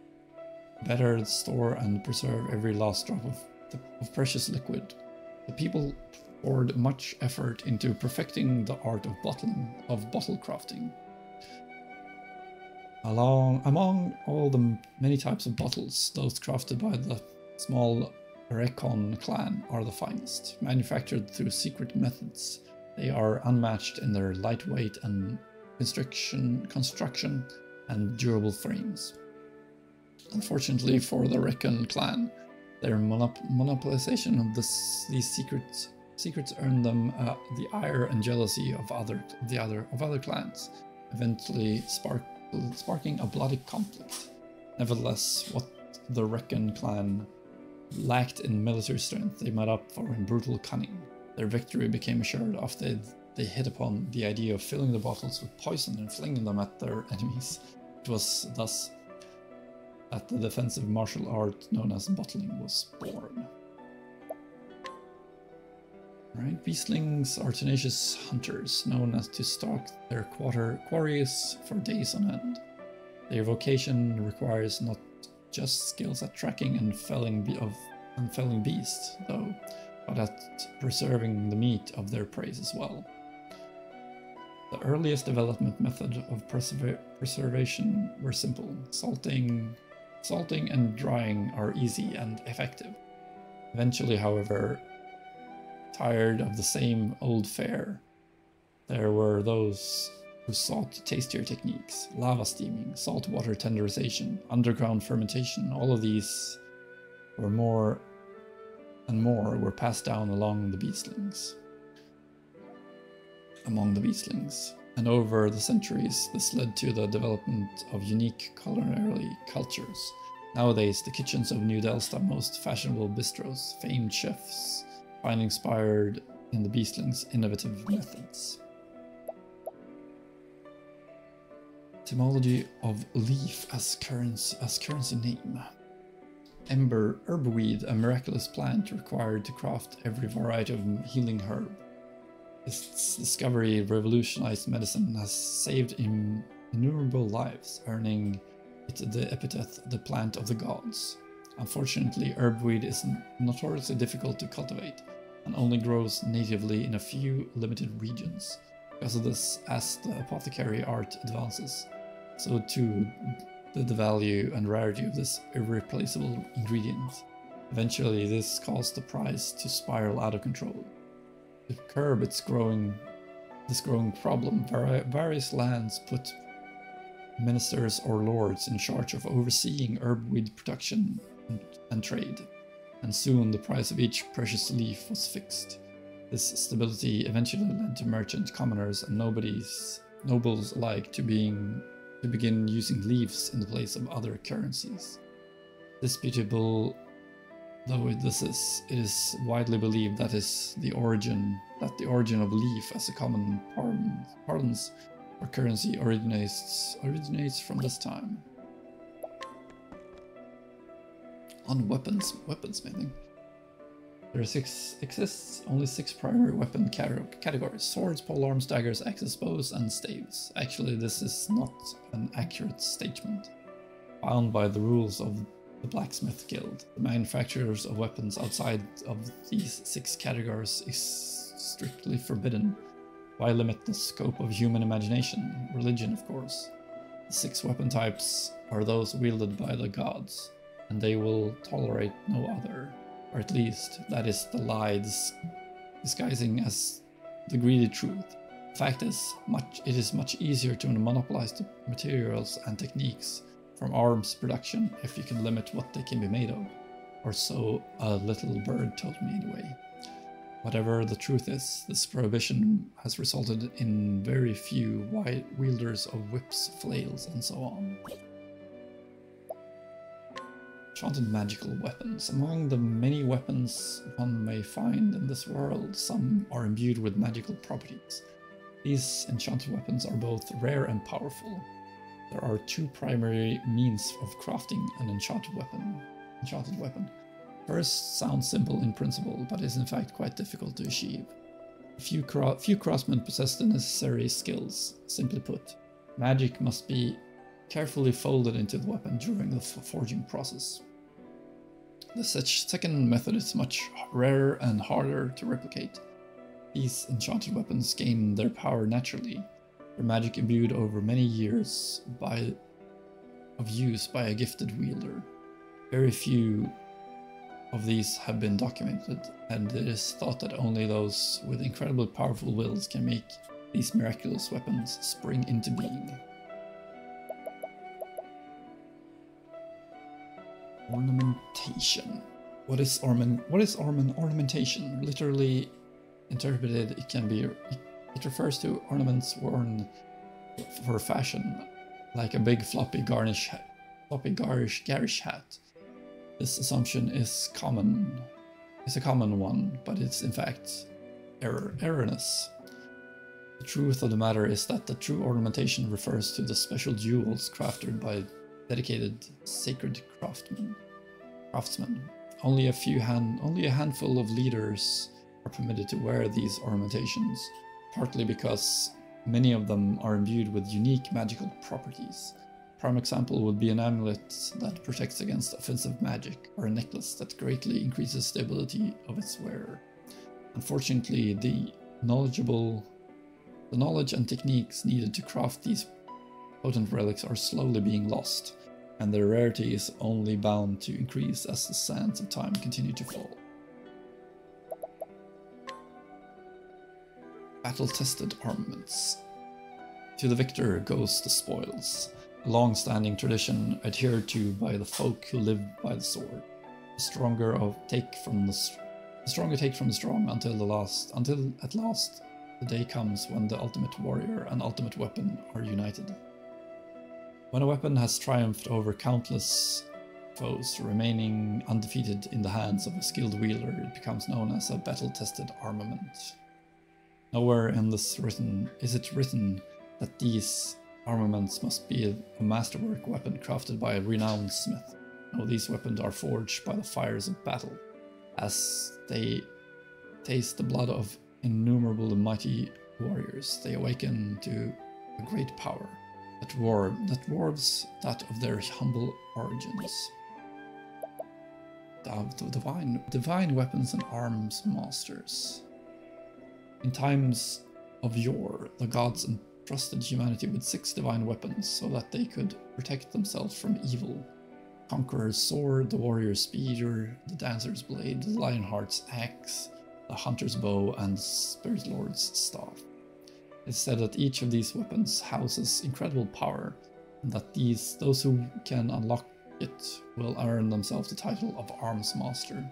Better store and preserve every last drop of precious liquid. The people poured much effort into perfecting the art of bottle crafting. Among all the many types of bottles, those crafted by the small Recon clan are the finest. Manufactured through secret methods, they are unmatched in their lightweight and construction and durable frames. Unfortunately for the Recon clan, their monopolization of these secrets earned them the ire and jealousy of other clans, eventually sparking a bloody conflict. Nevertheless, what the Recon clan lacked in military strength, they made up for in brutal cunning. Their victory became assured after they hit upon the idea of filling the bottles with poison and flinging them at their enemies. It was thus that the defensive martial art known as bottling was born. Alright, beastlings are tenacious hunters, known as to stalk their quarries for days on end. Their vocation requires not just skills at tracking and felling beasts, though, but at preserving the meat of their prey as well. The earliest development method of preservation were simple. Salting and drying are easy and effective. Eventually, however, tired of the same old fare, there were those who sought tastier techniques. Lava steaming, saltwater tenderization, underground fermentation, all of these were more and more were passed down among the beastlings. And over the centuries, this led to the development of unique culinary cultures. Nowadays, the kitchens of New Delsta's most fashionable bistros, famed chefs, find inspired in the beastlings' innovative methods. Etymology of leaf as currency name. Herbweed, a miraculous plant required to craft every variety of healing herb. Its discovery revolutionized medicine and has saved innumerable lives, earning it the epithet the plant of the gods. Unfortunately, herbweed is notoriously difficult to cultivate and only grows natively in a few limited regions. Because of this, as the apothecary art advances, so too did the value and rarity of this irreplaceable ingredient. Eventually, this caused the price to spiral out of control. To curb this growing problem, various lands put ministers or lords in charge of overseeing herbweed production and trade, and soon the price of each precious leaf was fixed. This stability eventually led to merchant commoners and nobles alike to begin using leaves in the place of other currencies. Disputable though it is widely believed that the origin of leaf as a common parlance or currency originates from this time. On weaponsmithing. There exists only 6 primary weapon categories: swords, polearms, daggers, axes, bows, and staves. Actually, this is not an accurate statement. Bound by the rules of the Blacksmith Guild, the manufacturers of weapons outside of these 6 categories is strictly forbidden. Why limit the scope of human imagination? Religion, of course. The 6 weapon types are those wielded by the gods, and they will tolerate no other. Or at least, that is the lie disguising as the greedy truth. The fact is, it is much easier to monopolize the materials and techniques from arms production if you can limit what they can be made of. Or so a little bird told me anyway. Whatever the truth is, this prohibition has resulted in very few wielders of whips, flails, and so on. Enchanted magical weapons. Among the many weapons one may find in this world, some are imbued with magical properties. These enchanted weapons are both rare and powerful. There are 2 primary means of crafting an enchanted weapon. First sounds simple in principle, but is in fact quite difficult to achieve. Few craftsmen possess the necessary skills. Simply put, magic must be carefully folded into the weapon during the forging process. The second method is much rarer and harder to replicate. These enchanted weapons gain their power naturally, their magic imbued over many years of use by a gifted wielder. Very few of these have been documented, and it is thought that only those with incredibly powerful wills can make these miraculous weapons spring into being. Ornamentation. What is ornamentation? Literally interpreted, it refers to ornaments worn for fashion, like a big floppy garish hat. This assumption is a common one, but it's in fact erroneous. The truth of the matter is that the true ornamentation refers to the special jewels crafted by dedicated sacred craftsmen. Only a handful of leaders are permitted to wear these ornamentations, partly because many of them are imbued with unique magical properties. A prime example would be an amulet that protects against offensive magic, or a necklace that greatly increases the ability of its wearer. Unfortunately, the knowledge and techniques needed to craft these potent relics are slowly being lost, and their rarity is only bound to increase as the sands of time continue to fall. Battle-tested armaments. To the victor goes the spoils, a long-standing tradition adhered to by the folk who live by the sword. The stronger take from the strong until at last the day comes when the ultimate warrior and ultimate weapon are united. When a weapon has triumphed over countless foes, remaining undefeated in the hands of a skilled wielder, it becomes known as a battle-tested armament. Nowhere in this is it written that these armaments must be a masterwork weapon crafted by a renowned smith. No, these weapons are forged by the fires of battle. As they taste the blood of innumerable mighty warriors, they awaken to a great power that dwarves that of their humble origins. Divine weapons and arms masters. In times of yore, the gods entrusted humanity with 6 divine weapons so that they could protect themselves from evil. Conqueror's sword, the warrior's spear, the dancer's blade, the lionheart's axe, the hunter's bow, and the spirit lord's staff. It's said that each of these weapons houses incredible power, and that those who can unlock it will earn themselves the title of Arms Master.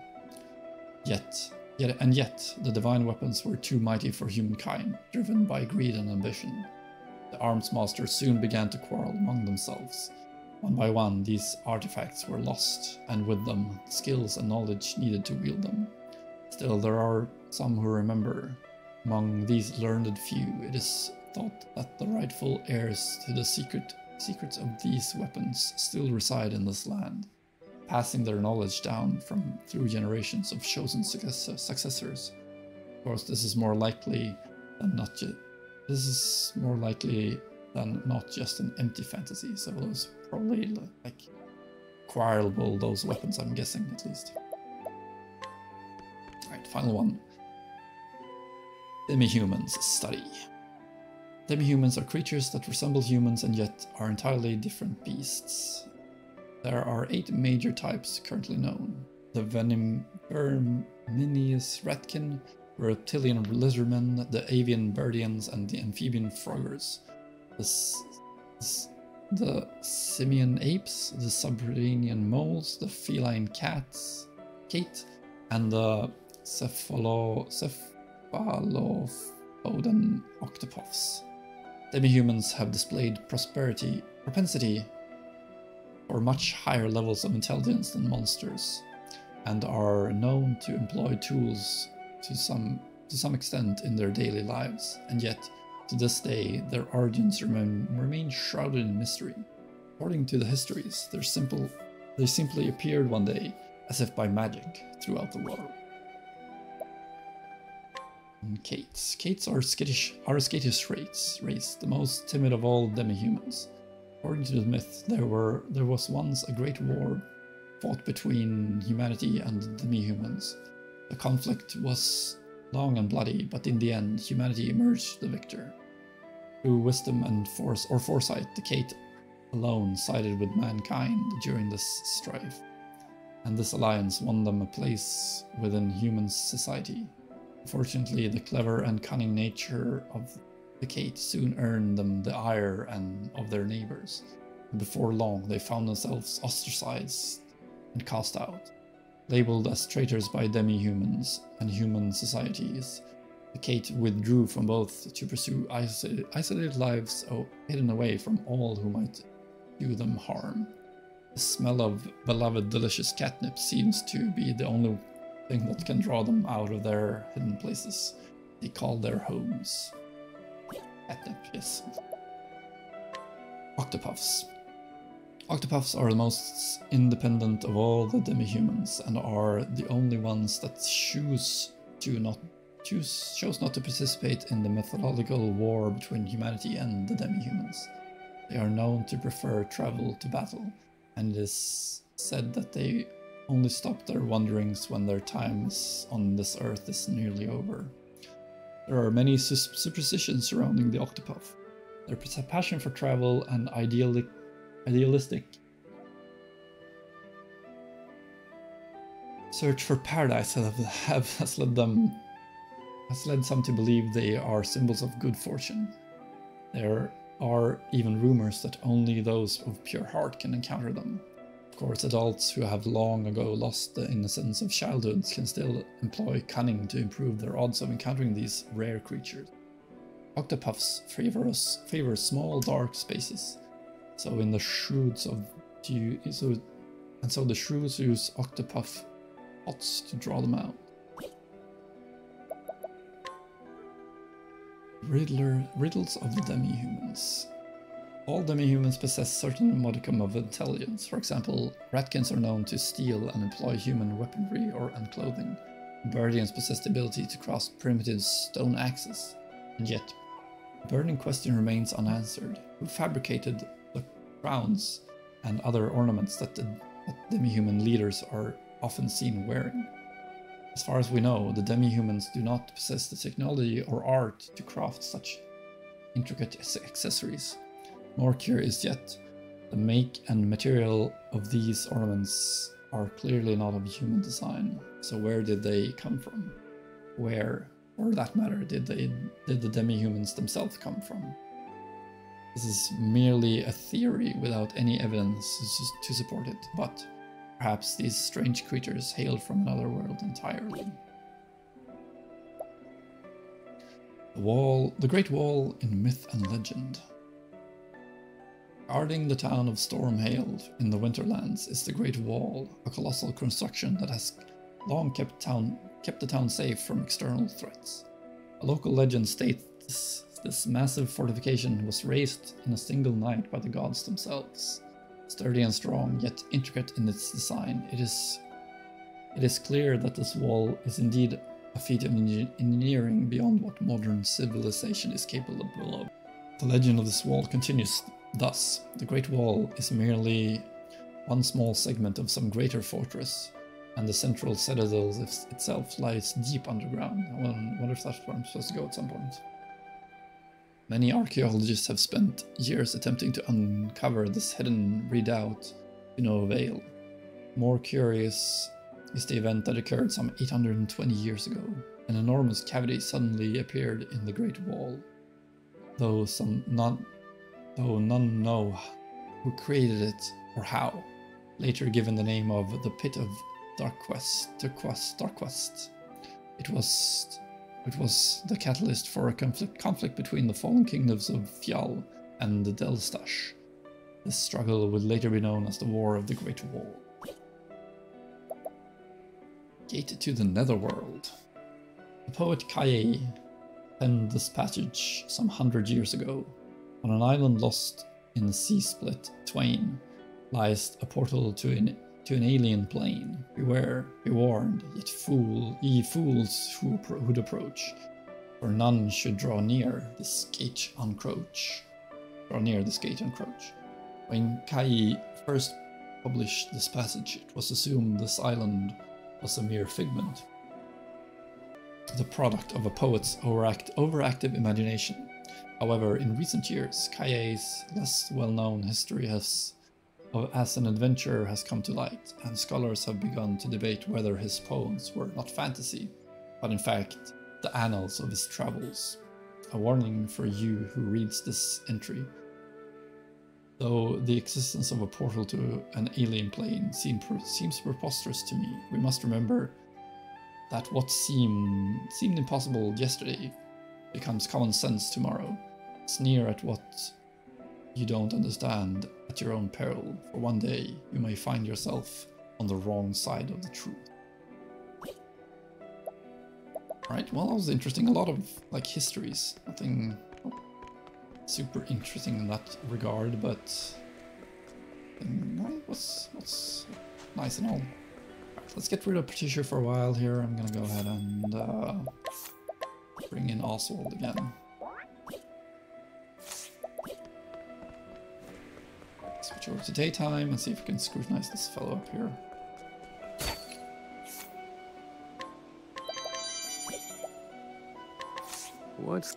Yet, the divine weapons were too mighty for humankind, driven by greed and ambition. The Arms Masters soon began to quarrel among themselves. One by one, these artifacts were lost, and with them, the skills and knowledge needed to wield them. Still, there are some who remember. Among these learned few, it is thought that the rightful heirs to the secrets of these weapons still reside in this land, passing their knowledge down through generations of chosen successors. Of course, this is more likely than not just an empty fantasy. So those probably like acquirable, those weapons, I'm guessing at least. Alright, final one. Demi-humans study. Demi-humans are creatures that resemble humans and yet are entirely different beasts. There are 8 major types currently known. The verminous ratkin, reptilian lizardmen, the avian birdians, and the amphibian froggers. The simian apes, the subterranean moles, the feline cate, and the cephalopodon octopuffs. Demi-humans have displayed propensity for much higher levels of intelligence than monsters, and are known to employ tools to some extent in their daily lives, and yet, to this day, their origins remain shrouded in mystery. According to the histories, they simply appeared one day, as if by magic, throughout the world. And Kates. Kates are a skittish race, the most timid of all demi-humans. According to the myth, there was once a great war fought between humanity and demi-humans. The conflict was long and bloody, but in the end, humanity emerged the victor. Through wisdom and foresight, the Kate alone sided with mankind during this strife, and this alliance won them a place within human society. Unfortunately, the clever and cunning nature of the Kate soon earned them the ire of their neighbors, and before long they found themselves ostracized and cast out. Labeled as traitors by demi-humans and human societies, the Kate withdrew from both to pursue isolated lives hidden away from all who might do them harm. The smell of beloved delicious catnip seems to be the only thing that can draw them out of their hidden places they call their homes. Catnip, yes. Octopuffs. Octopuffs are the most independent of all the demi-humans and are the only ones that chose not to participate in the mythological war between humanity and the demi-humans. They are known to prefer travel to battle, and it is said that they only stop their wanderings when their time on this earth is nearly over. There are many superstitions surrounding the Octopuff. Their passion for travel and idealistic search for paradise has led some to believe they are symbols of good fortune. There are even rumors that only those of pure heart can encounter them. Of course, adults who have long ago lost the innocence of childhood can still employ cunning to improve their odds of encountering these rare creatures. Octopuffs favor small dark spaces, so the shrews use octopuff pots to draw them out. Riddles of the demi-humans. All demi-humans possess certain modicum of intelligence. For example, ratkins are known to steal and employ human weaponry and clothing. Birdians possess the ability to craft primitive stone axes. And yet, the burning question remains unanswered. Who fabricated the crowns and other ornaments that demi-human leaders are often seen wearing? As far as we know, the demi-humans do not possess the technology or art to craft such intricate accessories. More curious yet, the make and material of these ornaments are clearly not of human design. So where did they come from? Where, for that matter, did the demi-humans themselves come from? This is merely a theory without any evidence to support it, but perhaps these strange creatures hailed from another world entirely. The Great Wall in myth and legend. Guarding the town of Stormhailed in the Winterlands is the Great Wall, a colossal construction that has long kept the town safe from external threats. A local legend states this massive fortification was raised in a single night by the gods themselves. Sturdy and strong, yet intricate in its design, it is clear that this wall is indeed a feat of engineering beyond what modern civilization is capable of. The legend of this wall continues thus: the Great Wall is merely one small segment of some greater fortress, and the central citadel itself lies deep underground. I wonder if that's where I'm supposed to go at some point. Many archaeologists have spent years attempting to uncover this hidden redoubt to no avail. More curious is the event that occurred some 820 years ago. An enormous cavity suddenly appeared in the Great Wall. Though none know who created it or how, later given the name of the Pit of Darkquest. It was the catalyst for a conflict between the fallen kingdoms of Fjall and the Delstash. This struggle would later be known as the War of the Great Wall. Gate to the Netherworld. The poet Kaye penned this passage some 100 years ago. On an island lost in the sea split twain lies a portal to an alien plane. Beware, be warned, yet ye fools who'd approach, for none should draw near this gate uncroach. When Kaye first published this passage, it was assumed this island was a mere figment, the product of a poet's overactive imagination. However, in recent years, Kaye's less well-known history as an adventurer has come to light, and scholars have begun to debate whether his poems were not fantasy, but in fact the annals of his travels. A warning for you who reads this entry. Though the existence of a portal to an alien plane seems preposterous to me, we must remember that what seemed impossible yesterday becomes common sense tomorrow. Sneer at what you don't understand at your own peril, for one day you may find yourself on the wrong side of the truth. Right, well, that was interesting. A lot of like histories. Nothing super interesting in that regard, but what's nice and all. Right, let's get rid of Patricia for a while here. I'm gonna go ahead and bring in Oswald again. Switch over to daytime and see if we can scrutinize this fellow up here. What's...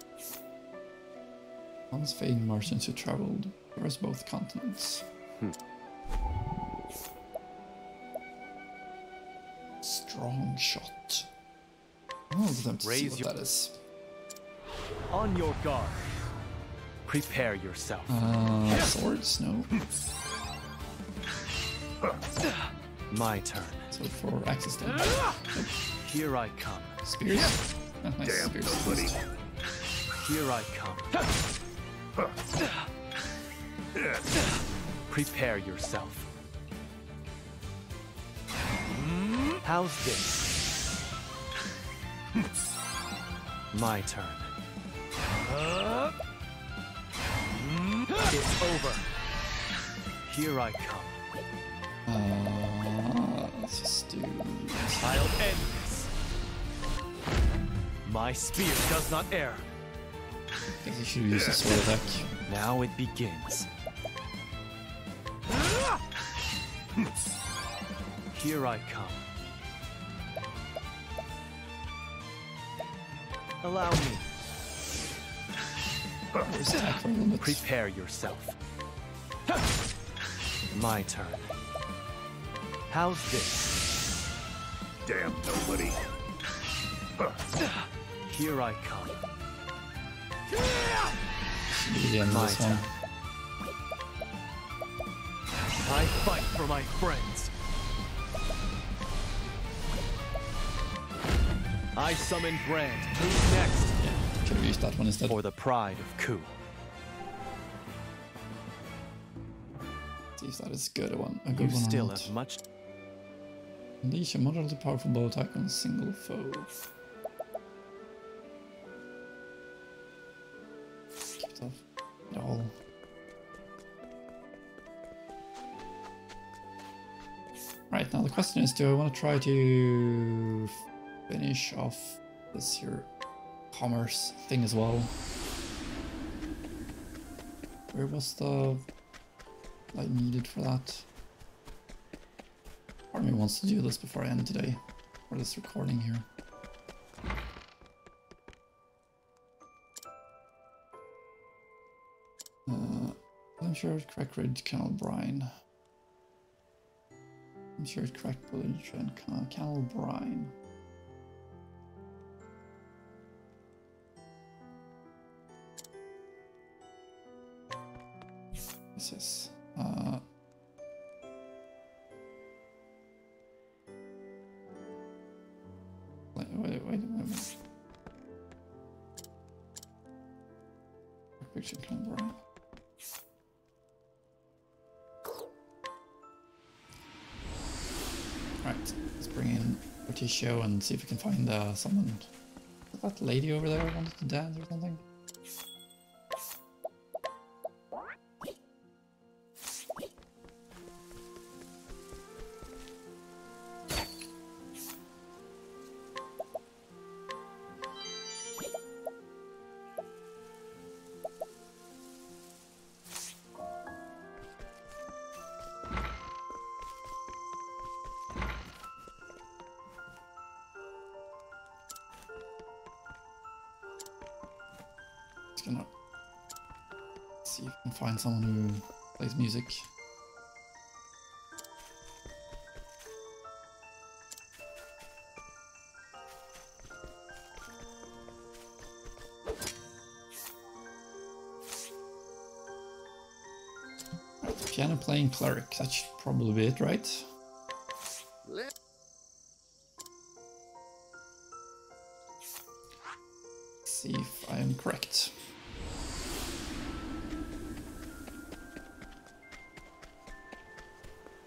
Once famed merchants who traveled across both continents. Strong shot. Oh, let's see what that is. On your guard. Prepare yourself. Swords? No. My turn. So for access to Here I come. Spears? Oh, nice. Damn, Spears. buddy. Here I come. Prepare yourself. How's this? My turn. It's over. Here I come. Let's just do... I'll end this. My spear does not err. I guess I should use the sword attack. Now it begins. Here I come. Allow me. Where's attack roll limits? Prepare yourself. My turn. How's this? Damn nobody. Here I come. Should be the end of My this one. turn. I fight for my friends. I summon Brand. Who's next? Yeah, could have used that one instead. For the pride of Ku. See if that is good one. A You good one. still or not. have much. Unleash a moderately powerful bow attack on a single foe. Keep it off. It all. Right, now the question is, do I want to try to finish off this here commerce thing as well? Where was the I needed for that? Part of me wants to do this before I end today, or this recording here. sure crack ridge, Canal Brine. I'm sure crack village and Canal Brine. Yes. Wait a minute. Picture Canal Brine. Right, let's bring in Orticio and see if we can find someone. Is that lady over there wanted to dance or something? Gonna see if we can find someone who plays music. Right, piano playing cleric, that should probably be it, right? Let See if I am correct.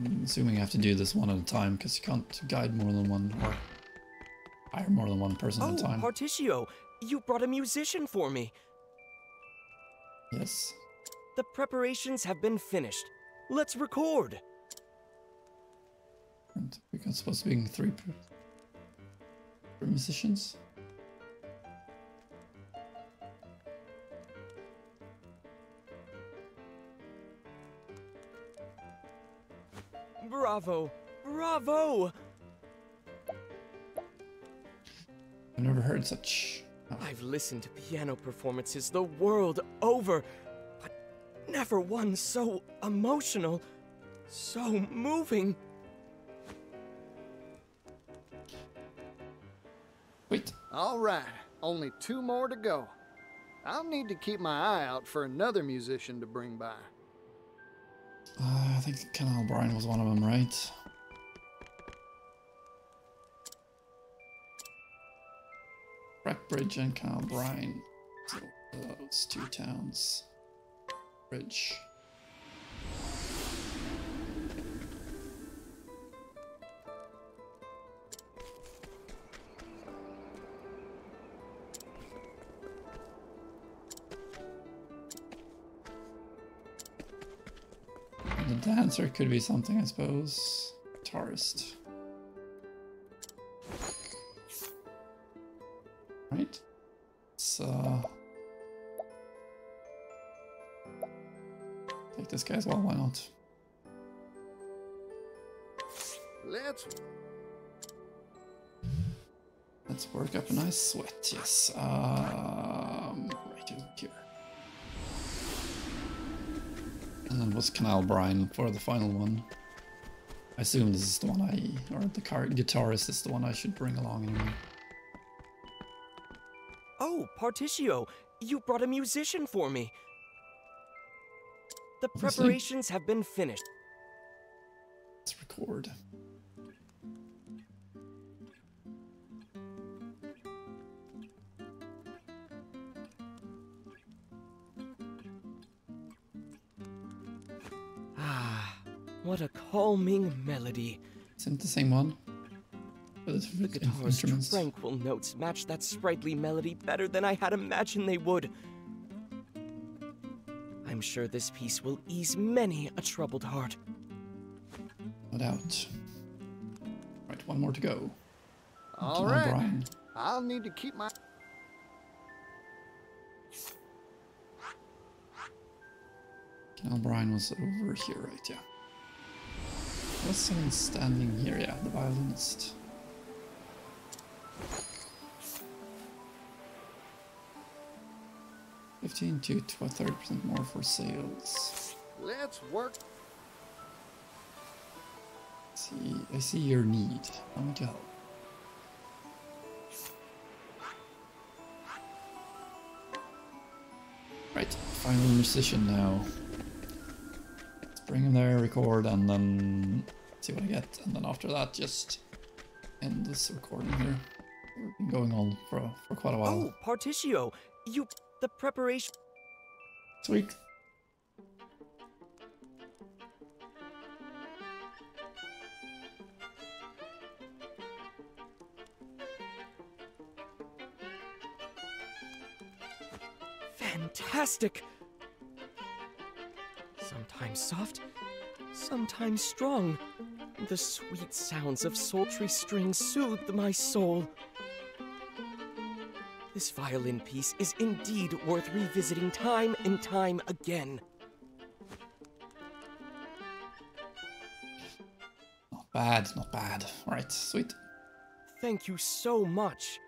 I'm assuming I have to do this one at a time because you can't guide more than one or hire more than one person at a time. Particio, you brought a musician for me. Yes. The preparations have been finished. Let's record. And we're supposed to be three musicians. Bravo! Bravo! I've never heard such. I've listened to piano performances the world over, but never one so emotional, so moving. Wait. All right, only 2 more to go. I'll need to keep my eye out for another musician to bring by. I think Canal Brine was one of them, right? Bridge and Canal Brine. So those 2 towns. Bridge. And the dancer could be something, I suppose. Guitarist. Right? Let's take this guy as well, why not? Let's work up a nice sweat, yes. Right here. And then what's Canal Brine for the final one? I assume this is the one or the guitarist is the one I should bring along anyway. Oh, Particio, you brought a musician for me. The preparations have been finished. Let's record. Ah, what a calming melody. Isn't it the same one? The guitar's tranquil notes match that sprightly melody better than I had imagined they would. I'm sure this piece will ease many a troubled heart. No doubt. Right, 1 more to go. All right, I'll need to keep my... Canal Brine was over here, right? Yeah. Was someone standing here? Yeah, the violinist. $15 to 30% more for sales. Let's work. I see your need. I want to help. Right, final musician now. Let's bring him there, record, and then see what I get. And then after that, just end this recording here. We've been going on for quite a while. Oh, Particio, the preparation. Sweet. Fantastic! Sometimes soft, sometimes strong. The sweet sounds of sultry strings soothed my soul. This violin piece is indeed worth revisiting time and time again. Not bad, not bad. Alright, sweet. Thank you so much.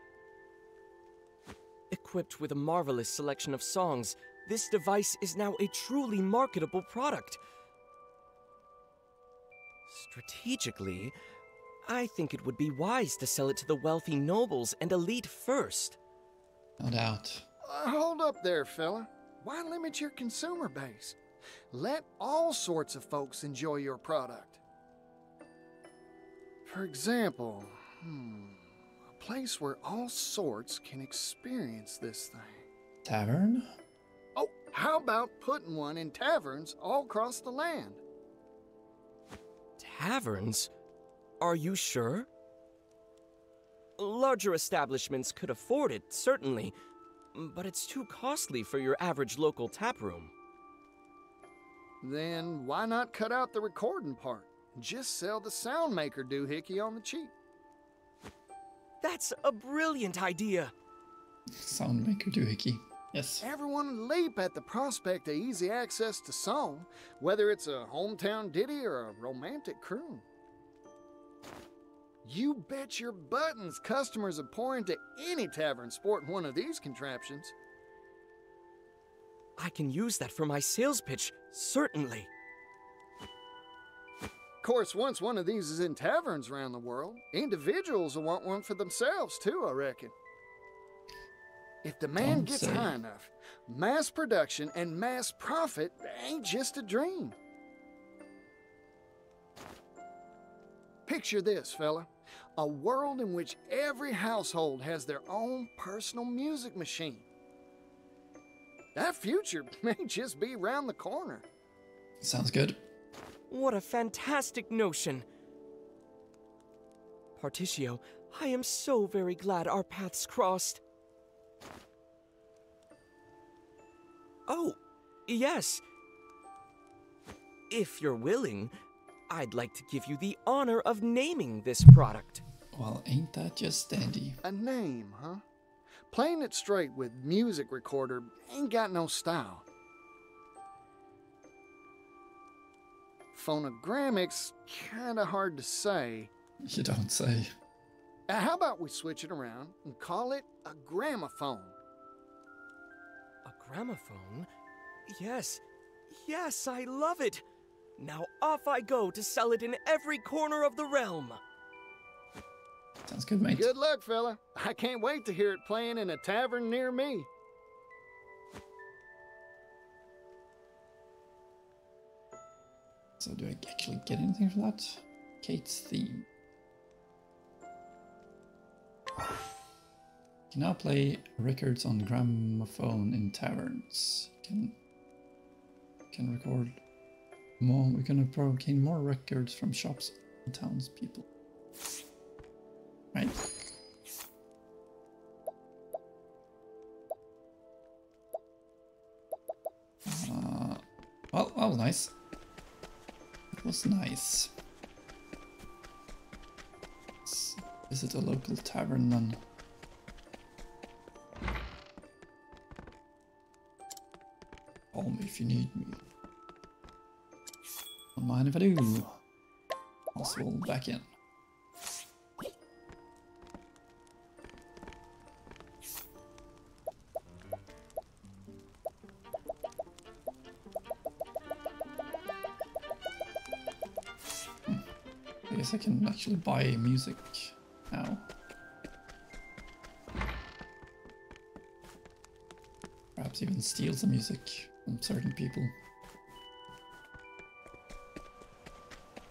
Equipped with a marvelous selection of songs, this device is now a truly marketable product. Strategically, I think it would be wise to sell it to the wealthy nobles and elite first. No doubt. Hold up there, fella. Why limit your consumer base? Let all sorts of folks enjoy your product. For example, a place where all sorts can experience this thing. Tavern? Oh, how about putting one in taverns all across the land? Taverns? Are you sure? Larger establishments could afford it, certainly, but it's too costly for your average local taproom. Then why not cut out the recording part and just sell the sound maker doohickey on the cheap? That's a brilliant idea. Sound maker doohickey. Yes. Everyone would leap at the prospect of easy access to song, whether it's a hometown ditty or a romantic croon. You bet your buttons customers would pour into any tavern sporting one of these contraptions. I can use that for my sales pitch, certainly. Of course, once one of these is in taverns around the world, individuals will want one for themselves too, I reckon. If demand gets high enough, mass production and mass profit ain't just a dream. Picture this, fella. A world in which every household has their own personal music machine. That future may just be around the corner. Sounds good. What a fantastic notion. Particio, I am so very glad our paths crossed. Oh, yes. If you're willing, I'd like to give you the honor of naming this product. Well, ain't that just dandy? A name, huh? Playing it straight with music recorder ain't got no style. Phonogrammic's kinda hard to say. You don't say. How about we switch it around and call it a gramophone? A gramophone? Yes, yes, I love it. Now off I go to sell it in every corner of the realm. Sounds good, mate. Good luck, fella. I can't wait to hear it playing in a tavern near me. So do I actually get anything for that? Kate's theme. Can now play records on gramophone in taverns. Can record more. We can obtain more records from shops and townspeople. Right. Well, that was nice. It was nice. Let's visit a local tavern then. Call me if you need me. Don't mind if I do. I'll swirl back in. I guess I can actually buy music now. Perhaps even steal some music from certain people.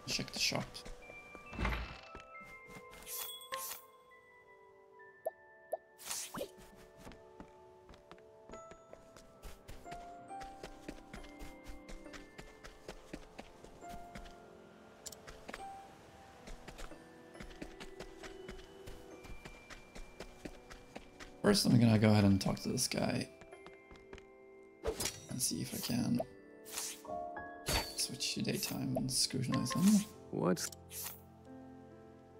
Check the shop. First, I'm gonna go ahead and talk to this guy and see if I can switch to daytime and scrutinize him. What's...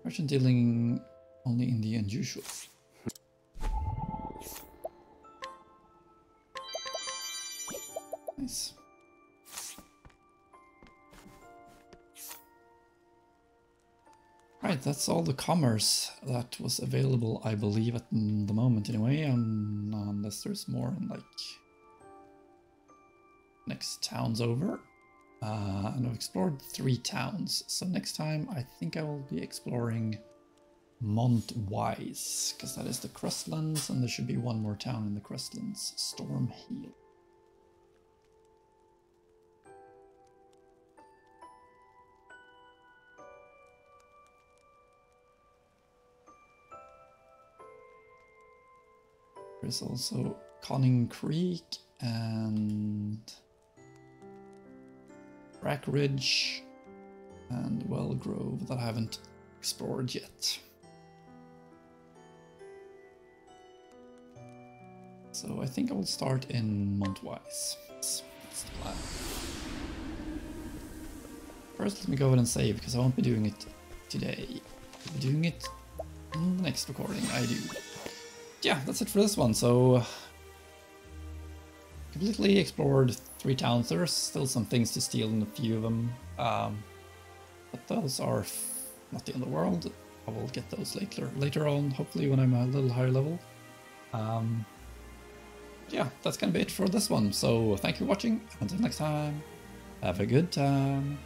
Merchant dealing only in the unusual. Nice. Right, that's all the commerce that was available, I believe, at the moment anyway, unless there's more in, like, next town's over. And I've explored 3 towns, so next time I think I will be exploring Montwise, because that is the Crestlands, and there should be one more town in the Crestlands, Stormhill. There's also Conning Creek and Brackridge and Wellgrove that I haven't explored yet. So I think I will start in Montwise. That's the plan. First, let me go ahead and save, because I won't be doing it today. I'll be doing it in the next recording, I do. Yeah, that's it for this one. So completely explored 3 towns. There's still some things to steal in a few of them, but those are not the end of the world. I will get those later on, hopefully when I'm a little higher level. Yeah, that's gonna be it for this one. So thank you for watching. Until next time, have a good time.